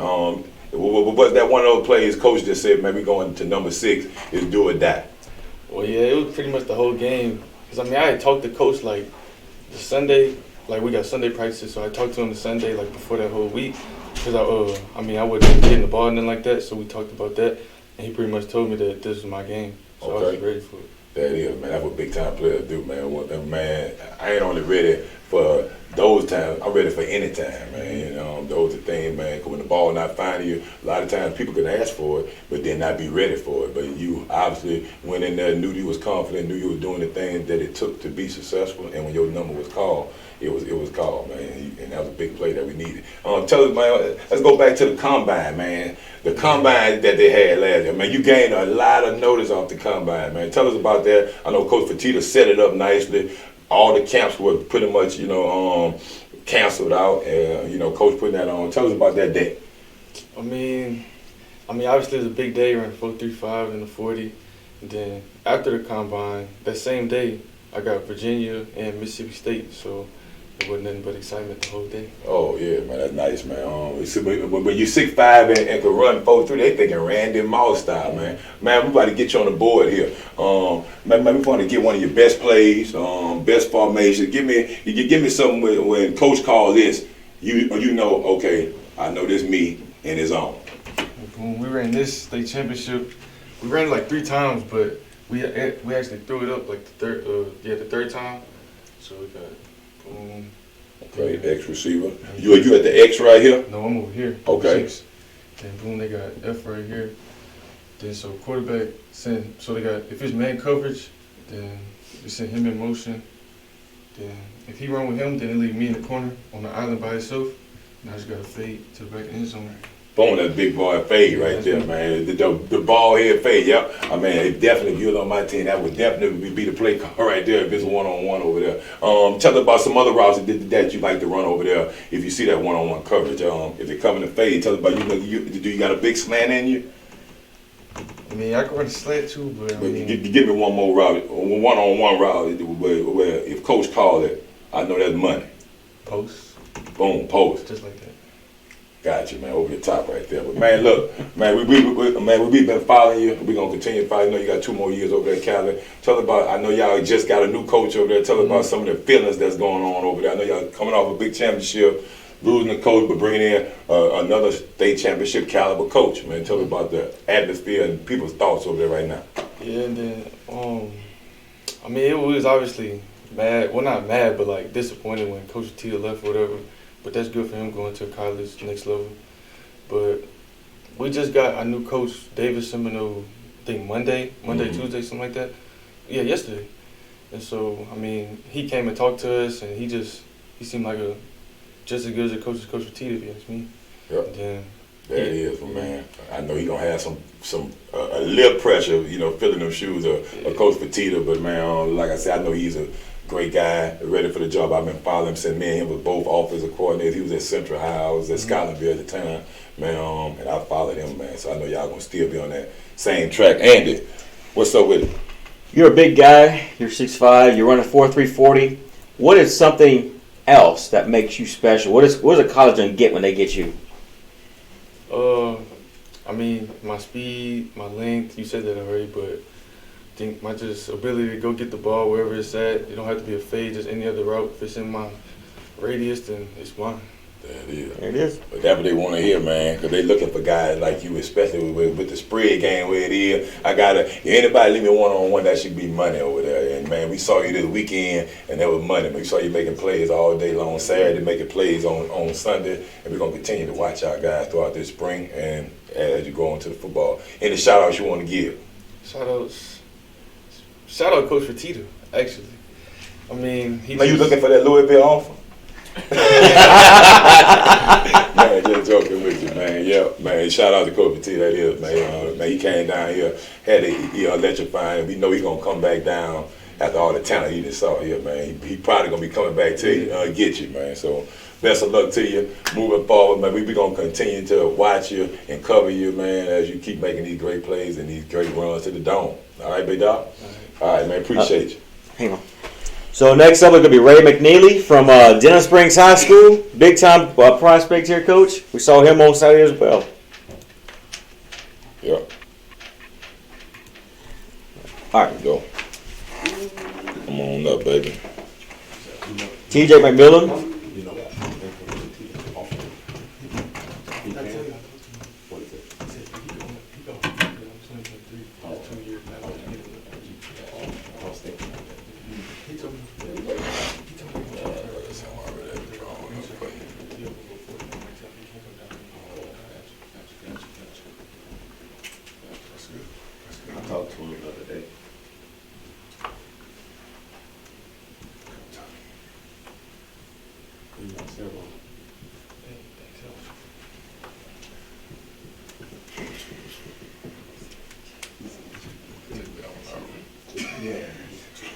Was that one of those plays Coach just said, man, we going to number 6 is do or die? Well, yeah, it was pretty much the whole game. Because, I mean, I had talked to Coach, like, the Sunday, like, we got Sunday practices, so I talked to him the Sunday, like, before that whole week. Because, I wasn't getting the ball and nothing like that, so we talked about that. And he pretty much told me that this was my game, so I was ready for it. That is, man. That's what big time players do, man. Man, I ain't only ready for those times. I'm ready for any time, man. You know, those are things, man. Because when the ball not finding you, a lot of times people can ask for it, but then not be ready for it. But you obviously went in there, knew you was confident, knew you was doing the things that it took to be successful. And when your number was called, it was called, man. And that was a big play that we needed. Tell us, man. Let's go back to the combine, man. The combine that they had last year, man. You gained a lot of notice off the combine, man. Tell us about that. I know Coach Fertitta set it up nicely. All the camps were pretty much, canceled out, and Coach putting that on. Tell us about that day. I mean, obviously it was a big day, running 4.35 in the 40. And then after the combine, that same day, I got Virginia and Mississippi State. So it wasn't nothing but excitement the whole day. Oh yeah, man, that's nice, man. When you 6'5" and can run 4.3, they thinking Randy Moss style, man. Man, we about to get you on the board here. Man, we want to get one of your best plays, best formations. Give me something when Coach calls this, you know, okay, I know this me and his own. When we ran this state championship, we ran it like 3 times, but we actually threw it up like the third time. So we got boom. Okay, X receiver. You at the X right here? No, I'm over here. Okay. 6. Then boom, they got F right here. Then so quarterback send. So they got, if it's man coverage, then we send him in motion. Then if he run with him, then they leave me in the corner on the island by himself. And I just got to fade to the back of the end zone. Boom, that big boy fade right there, man. The ball head fade, yep. I mean, if you was on my team, that would definitely be the play call right there if it's one-on-one over there. Tell us about some other routes that you like to run over there if you see that one-on-one coverage. If they're coming to fade, tell us about, do you got a big slant in you? I mean, I can run a slant too, but give me one more route, one-on-one route where if Coach called it, I know that's money. Post. Boom, post. Just like that. Got you, man, over the top right there. But man, look, man, we've been following you. We're gonna continue to follow you. I know you got 2 more years over there, Kylin. Tell us about, I know y'all just got a new coach over there. Tell us about some of the feelings that's going on over there. I know y'all coming off a big championship, losing the coach, but bringing in another state championship caliber coach, man. Tell us about the atmosphere and people's thoughts over there right now. Yeah, and then, I mean, it was obviously mad. Well, not mad, but like disappointed when Coach Tita left or whatever. But that's good for him going to college, next level. But we just got a new coach, David Semino, I think Monday, Tuesday, something like that. Yeah, yesterday. And so, I mean, he came and talked to us, and he seemed like just as good as a coach as Coach Tita, if you ask me. Yep. Then, There it is, man. I know he's gonna have some a little pressure, filling them shoes of Coach Petita, but man, like I said, I know he's a great guy, ready for the job. I've been following him since me and him was both offensive coordinators. He was at Central High, I was at Scotlandville at the time, man, and I followed him, man. So I know y'all gonna still be on that same track. Andy, what's up with it? You're a big guy. You're 6'5". You're running 4.3 40. What is something else that makes you special? What does a college gonna get when they get you? I mean, my speed, my length. You said that already, but I think my just ability to go get the ball wherever it's at. You don't have to be a fade, just any other route. If it's in my radius, then it's mine. There it is. There it is. But that's what they want to hear, man, because they looking for guys like you, especially with the spread game where it is. If anybody leave me one-on-one, that should be money over there. And, man, we saw you this weekend, and that was money. We saw you making plays all day long, Saturday, making plays on Sunday. And we're going to continue to watch our guys throughout this spring and as you go into the football. Any shout-outs you want to give? Shout out Coach Petita, actually. I mean, you looking for that Louisville offer? Man, just joking with you, man. Yeah, man. Shout out to Coach Petita, that is, man. Man, he came down here, had to electrify him. We know he's gonna come back down after all the talent he just saw here, man. He probably gonna be coming back to you, get you, man. So best of luck to you moving forward, man. We gonna continue to watch you and cover you, man, as you keep making these great plays and these great runs to the dome. All right, big dog. All right, man. Appreciate you. Hang on. So next up is going to be Rayy McNealy from Denham Springs High School. Big time prospect here, Coach. We saw him on Saturday as well. Yeah. All right. Go. Come on up, baby. TJ McMillan.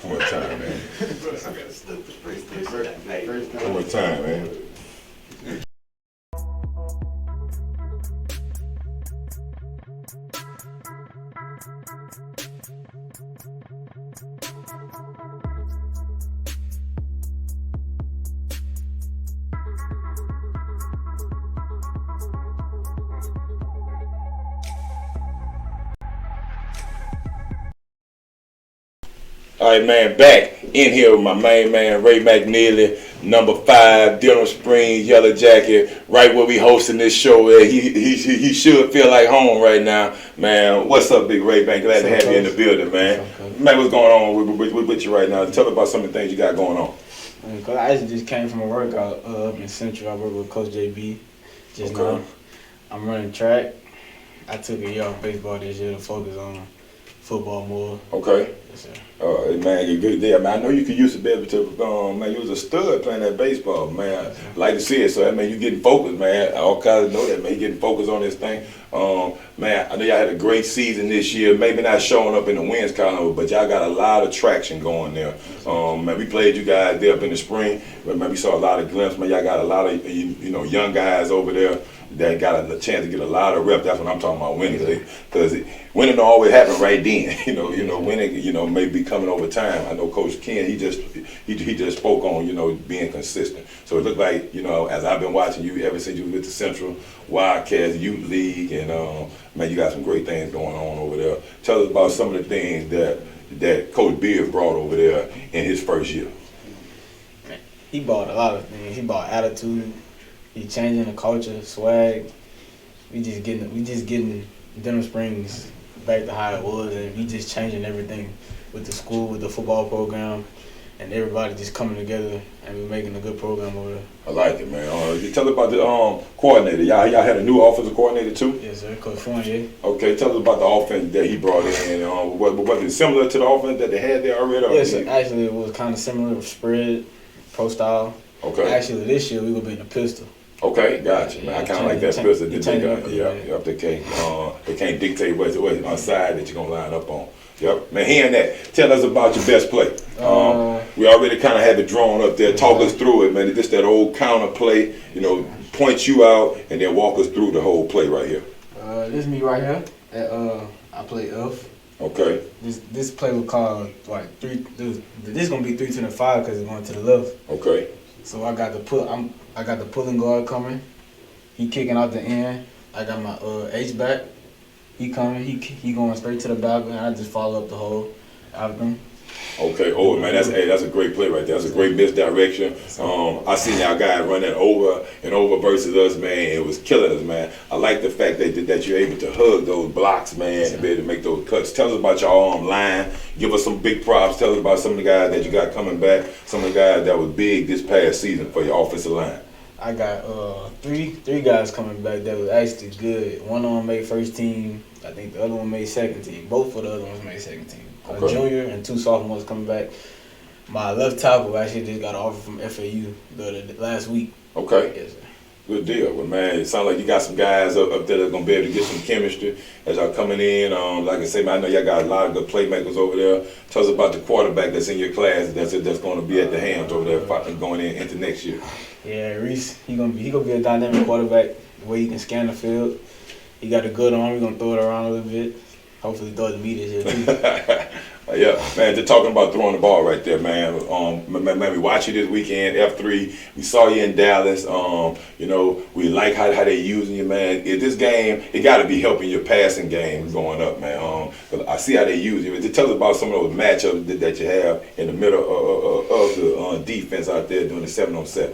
One more time, man. One more time, man. All right, man, back in here with my main man, Rayy McNealy, number 5, Denham Springs, Yellow Jacket, right where we hosting this show. He should feel like home right now. Man, what's up, Big Rayy? Man, glad to have you in the building, man. Man, what's going on with you right now? Tell me about some of the things you got going on. I actually just came from a workout up in Central. I work with Coach JB just now. I'm running track. I took a year off baseball this year to focus on football more. Okay. Yes, sir. Man, you're good there. Man, I know you could use to be able to, man, you was a stud playing that baseball, man. I like to see it. So, that man, you getting focused, man. All kinds of know that, man. You getting focused on this thing. Man, I know y'all had a great season this year. Maybe not showing up in the wins column, but y'all got a lot of traction going there. Man, we played you guys there up in the spring. But, man, we saw a lot of glimpses. Man, y'all got a lot of, young guys over there that got a chance to get a lot of reps. That's what I'm talking about, winning. Because winning don't always happen right then. Winning, may be coming over time. I know Coach Ken, he just spoke on, being consistent. So it looked like, as I've been watching you ever since you were with the Central Wildcats Youth League, and man, you got some great things going on over there. Tell us about some of the things that Coach Beard brought over there in his first year. He brought a lot of things. He brought attitude. He changing the culture, swag. We just getting Denham Springs back to how it was, and we just changing everything with the school, with the football program, and everybody just coming together, and we're making a good program over there. I like it, man. Tell us about the coordinator. Y'all had a new offensive coordinator too? Yes, sir. Coach Fournier. Okay, tell us about the offense that he brought in. Was it similar to the offense that they had there already? Yes, actually it was kind of similar with spread, pro style. Okay. Actually, this year we're gonna be in the pistol. Okay, gotcha. Man, I kind of like that pistol. They They can't dictate what side that you're gonna line up on. Yep. Man, hearing that, tell us about your best play. We already kind of had the drone up there. Talk us through it, man. Just that old counter play, point you out and then walk us through the whole play right here. This is me right here. I play F. Okay. This play was called like 3. This is gonna be 3 to the 5 because it's going to the left. Okay. So I got the pulling guard coming. He kicking out the end. I got my H back. He coming. He going straight to the back, and I just follow up the hole after him. Okay. Oh man, that's a great play right there. That's a great misdirection. I seen y'all guys run that over and over versus us, man. It was killing us, man. I like the fact that you're able to hug those blocks, man, and be able to make those cuts. Tell us about your line. Give us some big props. Tell us about some of the guys that you got coming back. Some of the guys that was big this past season for your offensive line. I got three guys coming back that was actually good. One of them made first team. I think the other one made second team. Both of the other ones made second team. A junior and 2 sophomores coming back. My left tackle actually just got an offer from FAU the last week. Okay. Yes, sir. Good deal. Well, man, it sounds like you got some guys up there that's going to be able to get some chemistry as y'all coming in. Like I say, man, I know y'all got a lot of good playmakers over there. Tell us about the quarterback that's in your class that's going to be at the hands over there going into next year. Yeah, Reese, he gonna be a dynamic quarterback. The way he can scan the field. He got a good arm. We're going to throw it around a little bit. Hopefully throw it to me this year, too. Yeah, man, just talking about throwing the ball right there, man. Man, we watched you this weekend, F3. We saw you in Dallas. We like how they using you, man. This game, it got to be helping your passing game going up, man. I see how they use you. Just tell us about some of those matchups that you have in the middle of the defense out there doing the 7-on-7.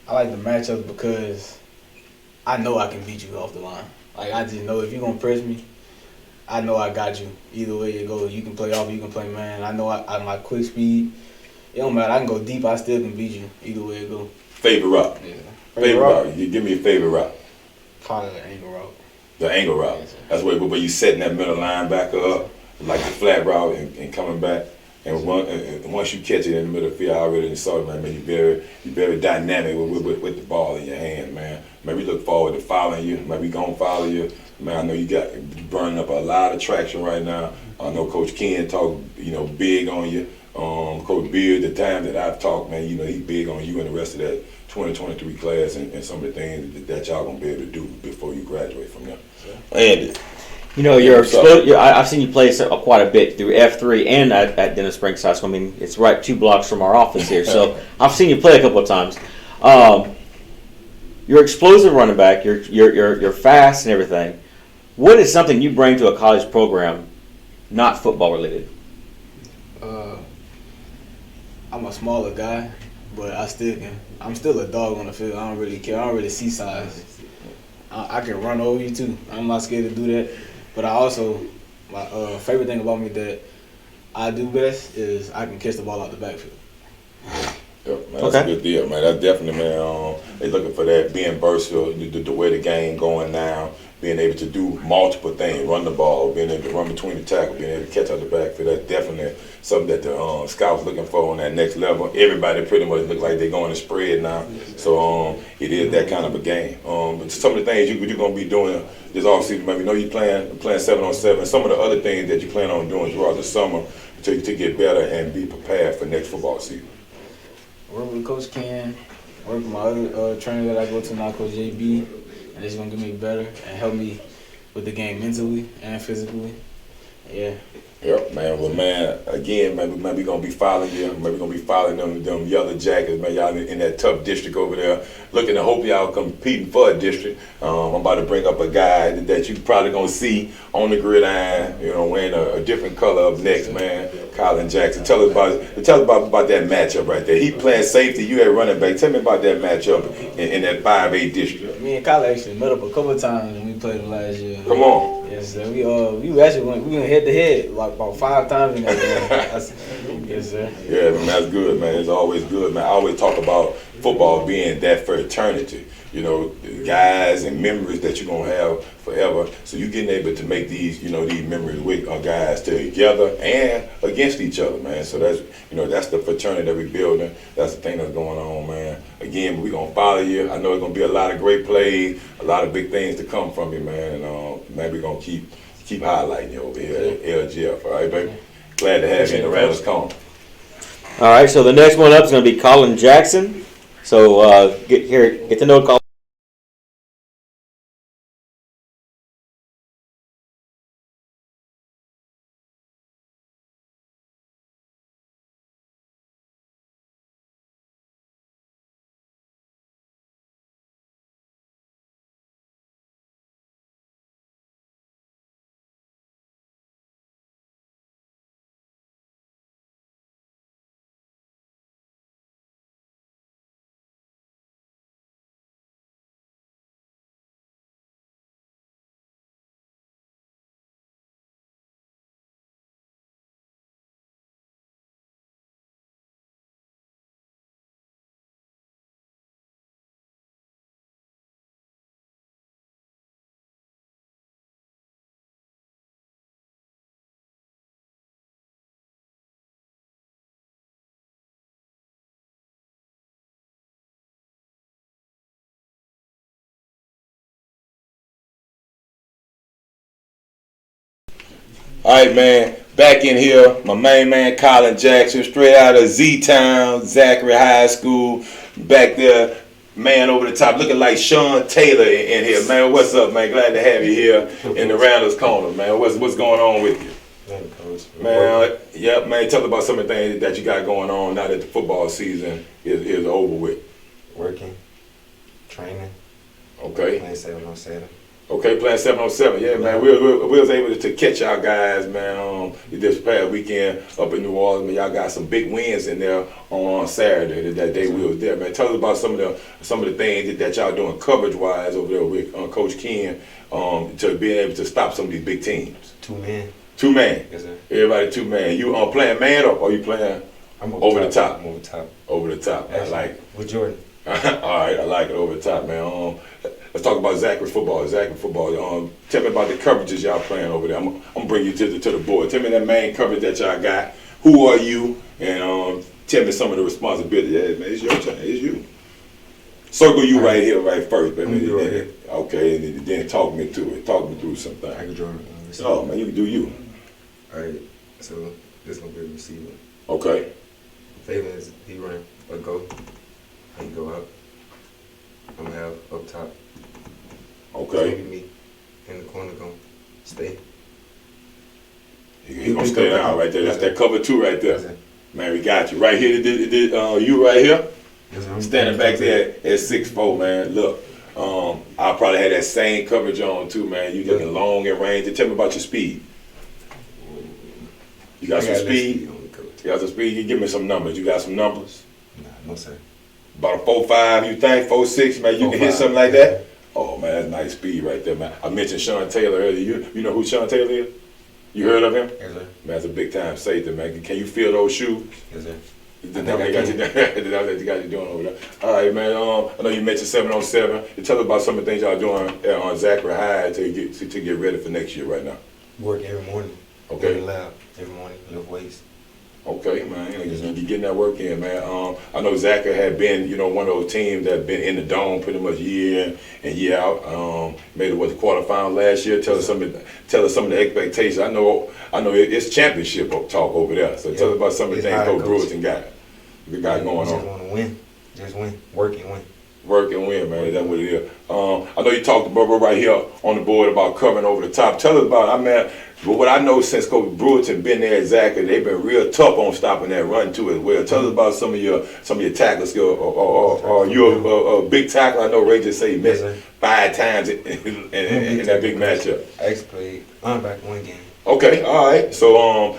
I like the matchups because I know I can beat you off the line. Like, I just know if you're going to press me, I know I got you. Either way you go, you can play off, you can play man. I know I my quick speed. It don't matter. I can go deep. I still can beat you. Either way it go. Favorite route. Yeah. Favorite route. You give me a favorite route. Probably the angle route. The angle route. Yes, that's where you setting that middle linebacker up, like the flat route and coming back. And once you catch it in the middle of the field, I already saw it, man. You're very dynamic with the ball in your hand, man. Man, we look forward to following you. Man, we gonna follow you. Man, I know you burning up a lot of traction right now. I know Coach Ken talk, big on you. Coach Beard, the time that I've talked, man, he's big on you and the rest of that 2023 class and some of the things that y'all gonna be able to do before you graduate from there. Andy. I've seen you play quite a bit through F3 and at Denham Springs High School. I mean, it's right 2 blocks from our office here, so I've seen you play a couple of times. You're explosive running back. You're fast and everything. What is something you bring to a college program, not football related? I'm a smaller guy, but I'm still a dog on the field. I don't really care. I don't really see size. I can run over you too. I'm not scared to do that. But I also, my favorite thing about me that I do best is I can catch the ball out the backfield. Yep, man, that's a good deal, man. That's definitely, man. They looking for that, being versatile, the way the game going now, being able to do multiple things, run the ball, being able to run between the tackle, being able to catch out the backfield. That's definitely something that the scouts looking for on that next level. Everybody pretty much look like they're going to spread now, so it is that kind of a game. But some of the things you're going to be doing this offseason, man, we know you're playing 7-on-7. Some of the other things that you plan on doing throughout the summer to get better and be prepared for next football season. Work with Coach Ken, work with my other trainer that I go to now, Coach JB, and it's gonna get me better and help me with the game mentally and physically. Yeah. Yep, man. Well, man, again, man, we gonna be following you. Maybe gonna be following them Yellow Jackets, man. Y'all in that tough district over there. Looking to hope y'all competing for a district. I'm about to bring up a guy that you probably gonna see on the gridiron, wearing a different color up next, man. Kylin Jackson. Tell us about that matchup right there. He playing safety, you at running back. Tell me about that matchup in that 5A district. Me and Kylin actually met up a couple of times when we played him last year. Come on. Yes, sir. We actually went head to head like about 5 times in that game. Yes, sir. Yeah, man, that's good, man. It's always good, man. I always talk about football being that for eternity. The guys and memories that you're gonna have forever. So you getting able to make these memories with guys together and against each other, man. So that's the fraternity that we're building. That's the thing that's going on, man. Again, we're gonna follow you. I know it's gonna be a lot of great plays, a lot of big things to come from you, man. And man, we're gonna keep highlighting you over here at LGF. All right, baby. Glad to have you in the Randall's Corner. All right, so the next one up is gonna be Kylin Jackson. So get to know Kylin. All right, man. Back in here, my main man, Kylin Jackson, straight out of Z-Town, Zachary High School. Back there, man, over the top, looking like Sean Taylor in here. Man, what's up, man? Glad to have you here in the Randall's Corner, man. What's going on with you? Man, yep, man. Tell us about some of the things that you got going on now that the football season is over with. Working, training. Okay. Playing 7-on-7. Okay, playing 7-on-7. Yeah, man. We was able to catch y'all guys, man, this past weekend up in New Orleans. Man, y'all got some big wins in there on Saturday. That day we was there, man. Tell us about some of the things that y'all doing coverage-wise over there with Coach Ken to being able to stop some of these big teams. 2-man. 2-man. Yes, sir. Everybody 2-man. You playing man or you playing over the top? I'm over the top. Over the top. Actually, I like it. With Jordan. All right, I like it over the top, man. Let's talk about Zachary football. Tell me about the coverages y'all playing over there. I'm gonna bring you to the board. Tell me that main coverage that y'all got. Who are you? And tell me some of the responsibilities. Yeah, man, it's your turn. It's you. Circle you right here, right first, baby. Right here. Okay, and then talk me through it. Talk me through something. I can draw. Oh man, you can do you. All right. So this gonna be a receiver. Okay. Favorite is he run or go. He go up. I'm gonna have up top. Okay. Me in the corner gonna stay. He gonna stay down right there. That's that cover 2 right there. Man, we got you right here. You right here. Standing back there at 6'4", man. Look, I probably had that same coverage on too, man. You looking long and range. Tell me about your speed. You got some speed? You got some speed. You give me some numbers. You got some numbers? No, sir. About a 4.5, you think? 4.6, man. You can hit something like that. Oh man, that's nice speed right there, man. I mentioned Sean Taylor earlier. You know who Sean Taylor is? You heard of him? Yes, sir. Man, that's a big time safety, man. Can you feel those shoes? Yes, sir. That's what you got you doing over there. All right, man. I know you mentioned 707. Tell us about some of the things y'all doing on Zachary High to get ready for next year right now. Work every morning. Okay. In the lab every morning. Lift weights. Okay, man. You getting that work in, man. I know Zachary had been, one of those teams that been in the dome pretty much year in and year out. Made it the quarterfinal last year. Tell us some of the expectations. I know it's championship talk over there. So tell us about some of the things Coach Brewerton got going on. Just want to win. Just win. Work and win. Work and win, man. That's what it is. I know you talked about right here on the board about covering over the top. Tell us about. But what I know since Coach Brewerton been there at Zachary, they've been real tough on stopping that run too as well. Tell us about some of your tackle skill, or you're a big tackle. I know Rayy just said he missed 5 times in that big matchup. I actually played linebacker one game. Okay, all right. So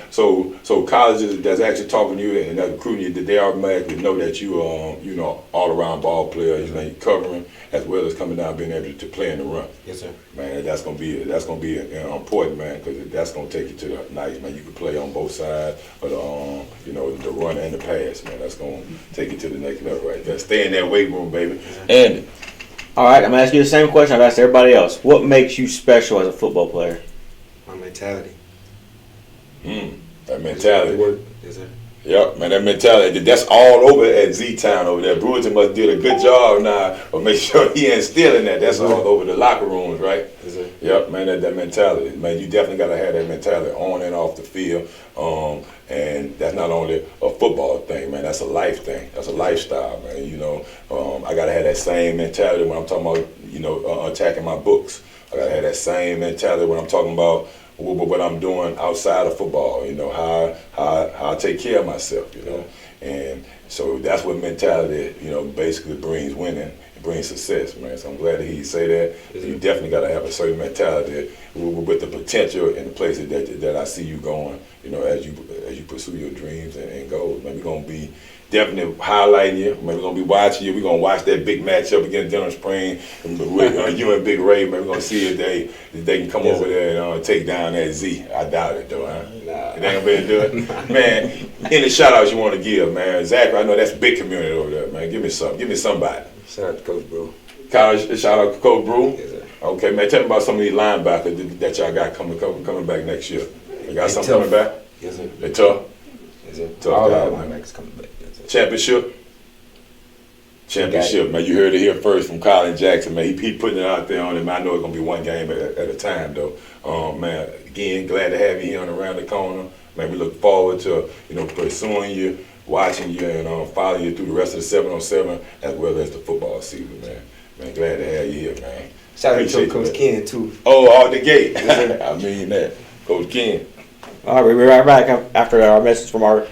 colleges that's actually talking to you and that recruiting you, they automatically know that you all around ball player. You're covering as well as coming down, being able to play in the run. Yes, sir. Man, that's gonna be important, man, because that's gonna take you to the nice, man. You can play on both sides, but the run and the pass, man. That's gonna take you to the next level right there. Stay in that weight room, baby. And all right, I'm gonna ask you the same question I've asked everybody else. What makes you special as a football player? My mentality. That mentality. Yes, sir. Yep, man, that mentality, that's all over at Z-Town over there. Brewerton must did a good job now of making sure he instilling that. That's all over the locker rooms, right? Yes, sir. Yep, man, that mentality. Man, you definitely got to have that mentality on and off the field. And that's not only a football thing, man, that's a life thing. That's a lifestyle, man. I got to have that same mentality when I'm talking about, attacking my books. I got to have that same mentality when I'm talking about what I'm doing outside of football, how I take care of myself, and so that's what mentality, basically brings winning, it brings success, man. So I'm glad to hear you say that. You definitely got to have a certain mentality with the potential and the places that I see you going, as you pursue your dreams and goals. Man, we're gonna be definitely highlighting you. Man, we're gonna be watching you. We're gonna watch that big matchup against Denham Spring with you and Big Rayy. Man, we're gonna see if they can come over there and take down that Z. I doubt it though, huh? Nah. It ain't gonna be able to do it. Man, any shout outs you want to give, man? Zachary, I know that's a big community over there, man. Give me somebody. Shout out to Coach Brew. Shout out to Coach Brew. Yes, sir. Okay, man. Tell me about some of these linebackers that y'all got coming back next year. You got something coming back? Yes, sir. They tough. Yes, sir. Tough All guys, our man. linebackers coming back. Championship, man. You heard it here first from Kylin Jackson, man. He putting it out there on him. I know it's gonna be one game at a time, though. Man, again, glad to have you here on Around the Corner, man. We look forward to pursuing you, watching you, and following you through the rest of the 707 as well as the football season, man. Man, glad to have you here, man. Shout out to Coach Ken too. Oh, out the gate. I mean that, Coach Ken. All right, we'll be right back after our message from our.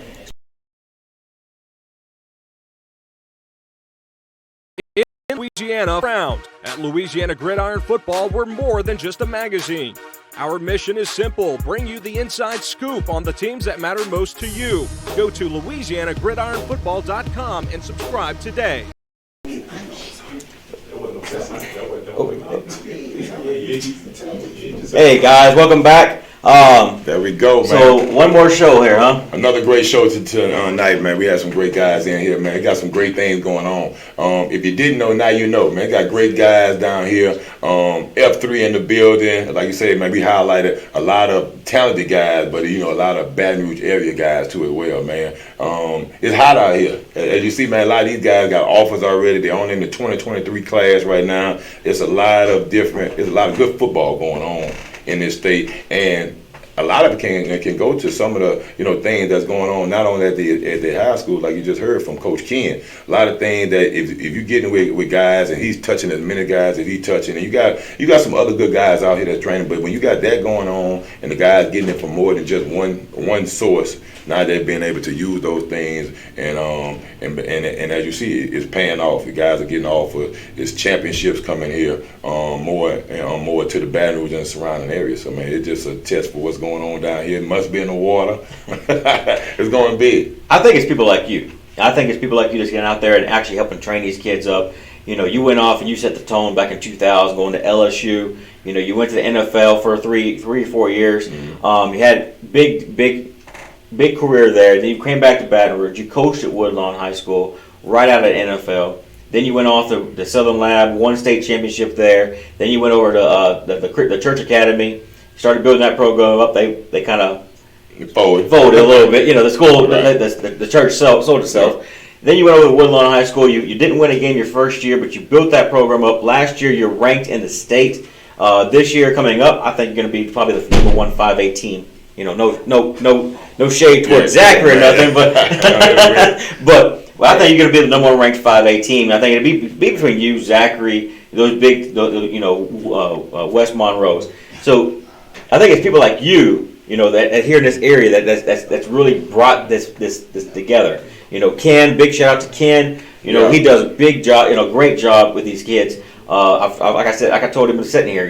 In Louisiana, round at Louisiana Gridiron Football, we're more than just a magazine. Our mission is simple: bring you the inside scoop on the teams that matter most to you. Go to LouisianaGridironFootball.com and subscribe today. Hey guys, welcome back. There we go, man. So one more show here, huh? Another great show tonight, man. We had some great guys in here, man. We got some great things going on. If you didn't know, now you know, man. Got great guys down here. F3 in the building. Like you said, man, we highlighted a lot of talented guys, but a lot of Baton Rouge area guys too as well, man. It's hot out here. As you see, man, a lot of these guys got offers already. They're only in the 2023 class right now. There's a lot of good football going on in this state, and a lot of it can go to some of the things that's going on not only at the high school, like you just heard from Coach Ken. A lot of things that if you're getting with guys and he's touching as many guys as he's touching, and you got some other good guys out here that's training, but when you got that going on and the guys getting it from more than just one source, now they're being able to use those things, and as you see, it's paying off. The guys are getting offered. It's championships coming here more to the Baton Rouge and surrounding areas. So man, it's just a test for what's going going on down here. It must be in the water. It's going big. I think it's people like you. I think it's people like you that's getting out there and actually helping train these kids up. You went off and you set the tone back in 2000, going to LSU. You went to the NFL for three or 4 years. Mm-hmm. You had big career there. Then you came back to Baton Rouge. You coached at Woodlawn High School right out of the NFL. Then you went off to the Southern Lab, won state championship there. Then you went over to the Church Academy, started building that program up. They kind of folded a little bit. The school, right. the church sold itself. Right. Then you went over to Woodlawn High School. You didn't win a game your first year, but you built that program up. Last year, you're ranked in the state. This year coming up, I think you're going to be probably the number 1 5A team. No shade towards Zachary or nothing, but I think you're going to be the number 1 ranked 5A team. I think it'll be between you, Zachary, those big, West Monroes. So I think it's people like you, that here in this area that's really brought this together. Ken, big shout out to Ken. He does a big job, great job with these kids. Like I told him sitting here,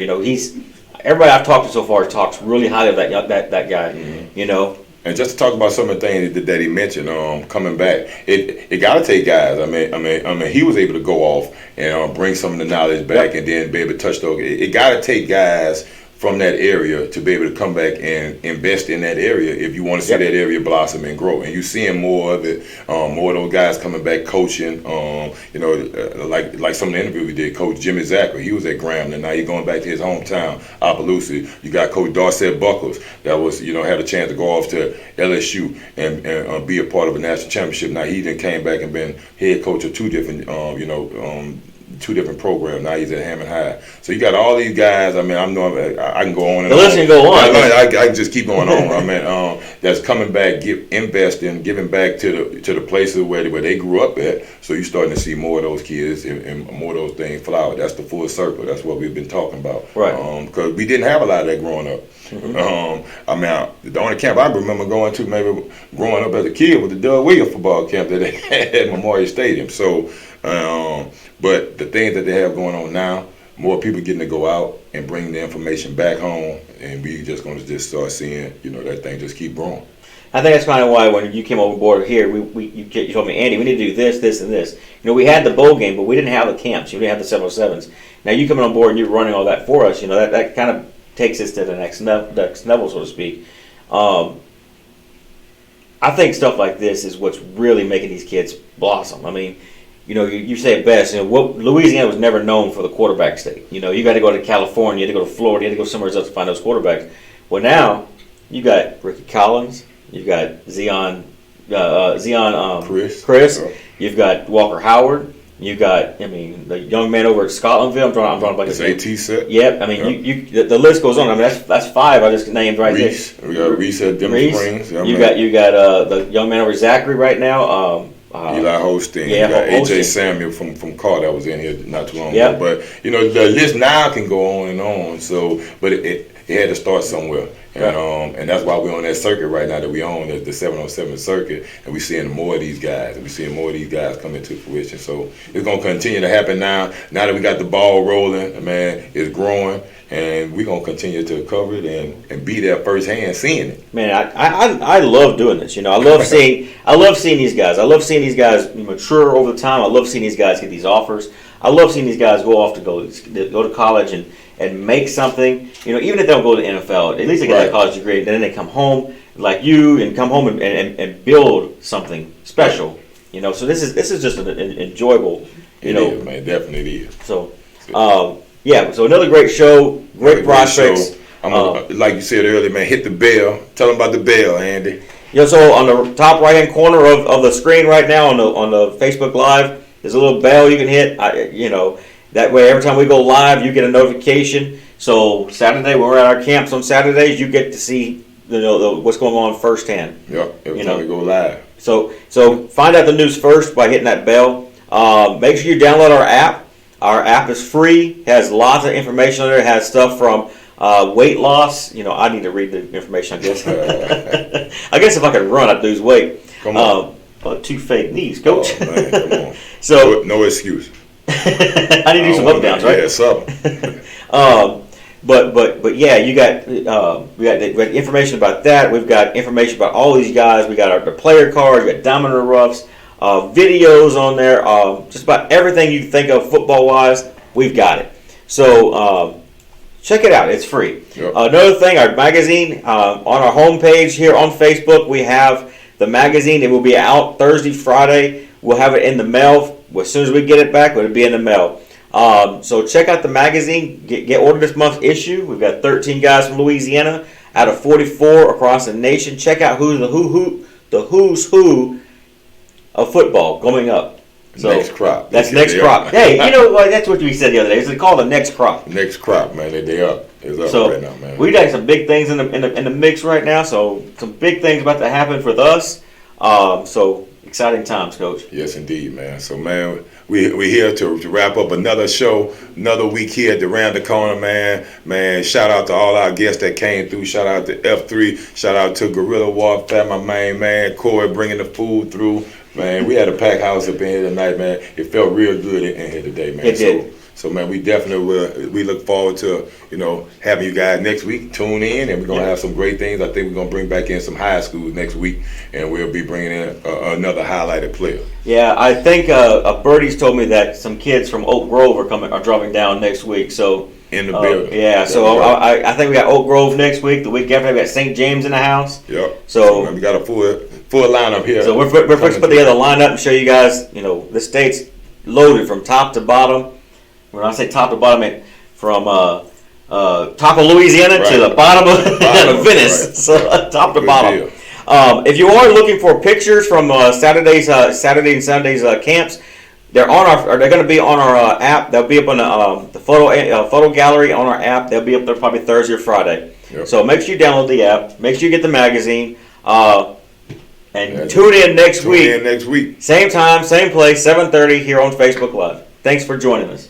everybody I've talked to so far talks really highly of that guy, Mm-hmm. And just to talk about some of the things that he mentioned, coming back, it got to take guys. I mean, he was able to go off and bring some of the knowledge back, and then be able to touch those. It got to take guys from that area to be able to come back and invest in that area if you want to see that area blossom and grow. And you're seeing more of it, more of those guys coming back coaching. Like some of the interviews we did, Coach Jimmy Zachary, he was at Graham, and now he's going back to his hometown, Opelousas. You got Coach Darcet Buckles that was, had a chance to go off to LSU and be a part of a national championship. Now he then came back and been head coach of two different, two different programs. Now he's at Hammond High. So you got all these guys. I mean, I can go on and on. Listen, go on. I can just keep going on. I mean, that's coming back, investing, giving back to the places where they grew up at. So you're starting to see more of those kids and more of those things flower. That's the full circle. That's what we've been talking about. Right. Because we didn't have a lot of that growing up. Mm-hmm. The only camp I remember going to, maybe growing up as a kid, was the Doug Williams football camp that they had at Memorial Stadium. So. But the things that they have going on now, more people getting to go out and bring the information back home, and we just going to just start seeing, that thing just keep growing. I think that's kind of why when you came over board here, you told me, Andy, we need to do this, this, and this. We had the bowl game, but we didn't have the camps. We didn't have the 707s. Now you coming on board and you're running all that for us. That kind of takes us to the next level, so to speak. I think stuff like this is what's really making these kids blossom. I mean, you say it best. Louisiana was never known for the quarterback state. You got to go to California, you had to go to Florida, you had to go somewhere else to find those quarterbacks. Well, now you got Ricky Collins, you've got Zion, Chris. You've got Walker Howard. You got, the young man over at Scotlandville. I'm drawing like his AT set. Yep. The list goes on. I mean, that's 5 I just named right Reese. There. We got Reese at Denham Springs. You got the young man over Zachary right now. Eli Holstein. Yeah, you got Holstein. AJ Samuel from Carr that was in here not too long ago. But the list now can go on and on. So, but it had to start somewhere. And that's why we're on that circuit right now that we own, the 707 circuit, and we're seeing more of these guys. And we're seeing more of these guys come into fruition. So it's going to continue to happen now. Now that we got the ball rolling, man, it's growing, and we're going to continue to cover it and be there firsthand seeing it. Man, I love doing this. I love seeing these guys. I love seeing these guys mature over the time. I love seeing these guys get these offers. I love seeing these guys go off to go to college and make something. Even if they don't go to the NFL, at least they get that college degree. And then they come home like you and come home and build something special. So this is just an enjoyable. It is, man. Definitely is. So, so another great show, great prospects. Like you said earlier, man, hit the bell. Tell them about the bell, Andy. So on the top right-hand corner of the screen right now on the Facebook Live, there's a little bell you can hit. That way every time we go live, you get a notification. So Saturday, when we're at our camps on Saturdays, you get to see what's going on firsthand. Yep, every time we go live. So find out the news first by hitting that bell. Make sure you download our app. Our app is free. Has lots of information on there. It has stuff from weight loss. I need to read the information, I guess. I guess if I could run, I'd lose weight. Come on. 2 fake knees, coach. Oh, man, come on. So no excuse. I need to do some up downs, right? Yeah, something. But yeah, you got we got information about that. We've got information about all these guys. We got the player cards. We got Domino Roughs, videos on there. Just about everything you think of football wise, we've got it. So check it out. It's free. Yep. Another thing, our magazine on our homepage here on Facebook, we have the magazine. It will be out Thursday, Friday. We'll have it in the mail. As soon as we get it back, it'll be in the mail. So check out the magazine. Get ordered this month's issue. We've got 13 guys from Louisiana out of 44 across the nation. Check out who's the who's who of football going up. So next crop. That's next crop. Hey, you know what? That's what we said the other day. It's called the next crop. Next crop, man. They up. It's up So right now, man. we got some big things in the mix right now. So some big things about to happen for us. So exciting times, Coach. Yes, indeed, man. So, man, we're here to wrap up another show, another week here at the Round the Corner, man. Man, shout out to all our guests that came through. Shout out to F3. Shout out to Guerrilla Warfare, my main man. Corey bringing the food through. Man, we had a packed house up in here tonight, man. It felt real good in here today, man. It did. So, man, we definitely will. We look forward to, having you guys next week. Tune in, and we're going to have some great things. I think we're going to bring back in some high schools next week, and we'll be bringing in another highlighted player. Yeah, I think Birdie's told me that some kids from Oak Grove are dropping down next week. So in the building. Yeah, so right. I think we got Oak Grove next week. The week after, we got St. James in the house. Yep. So we got a full lineup here. So we're supposed to put together a lineup and show you guys. The state's loaded from top to bottom. When I say top to bottom, I mean from top of Louisiana to the bottom of Venice. Right. So top to bottom. If you are looking for pictures from Saturday and Sunday's camps, they're going to be on our app. They'll be up on the photo gallery on our app. They'll be up there probably Thursday or Friday. Yep. So make sure you download the app. Make sure you get the magazine. And tune in next week. Tune in next week. Same time, same place, 7:30 here on Facebook Live. Thanks for joining us.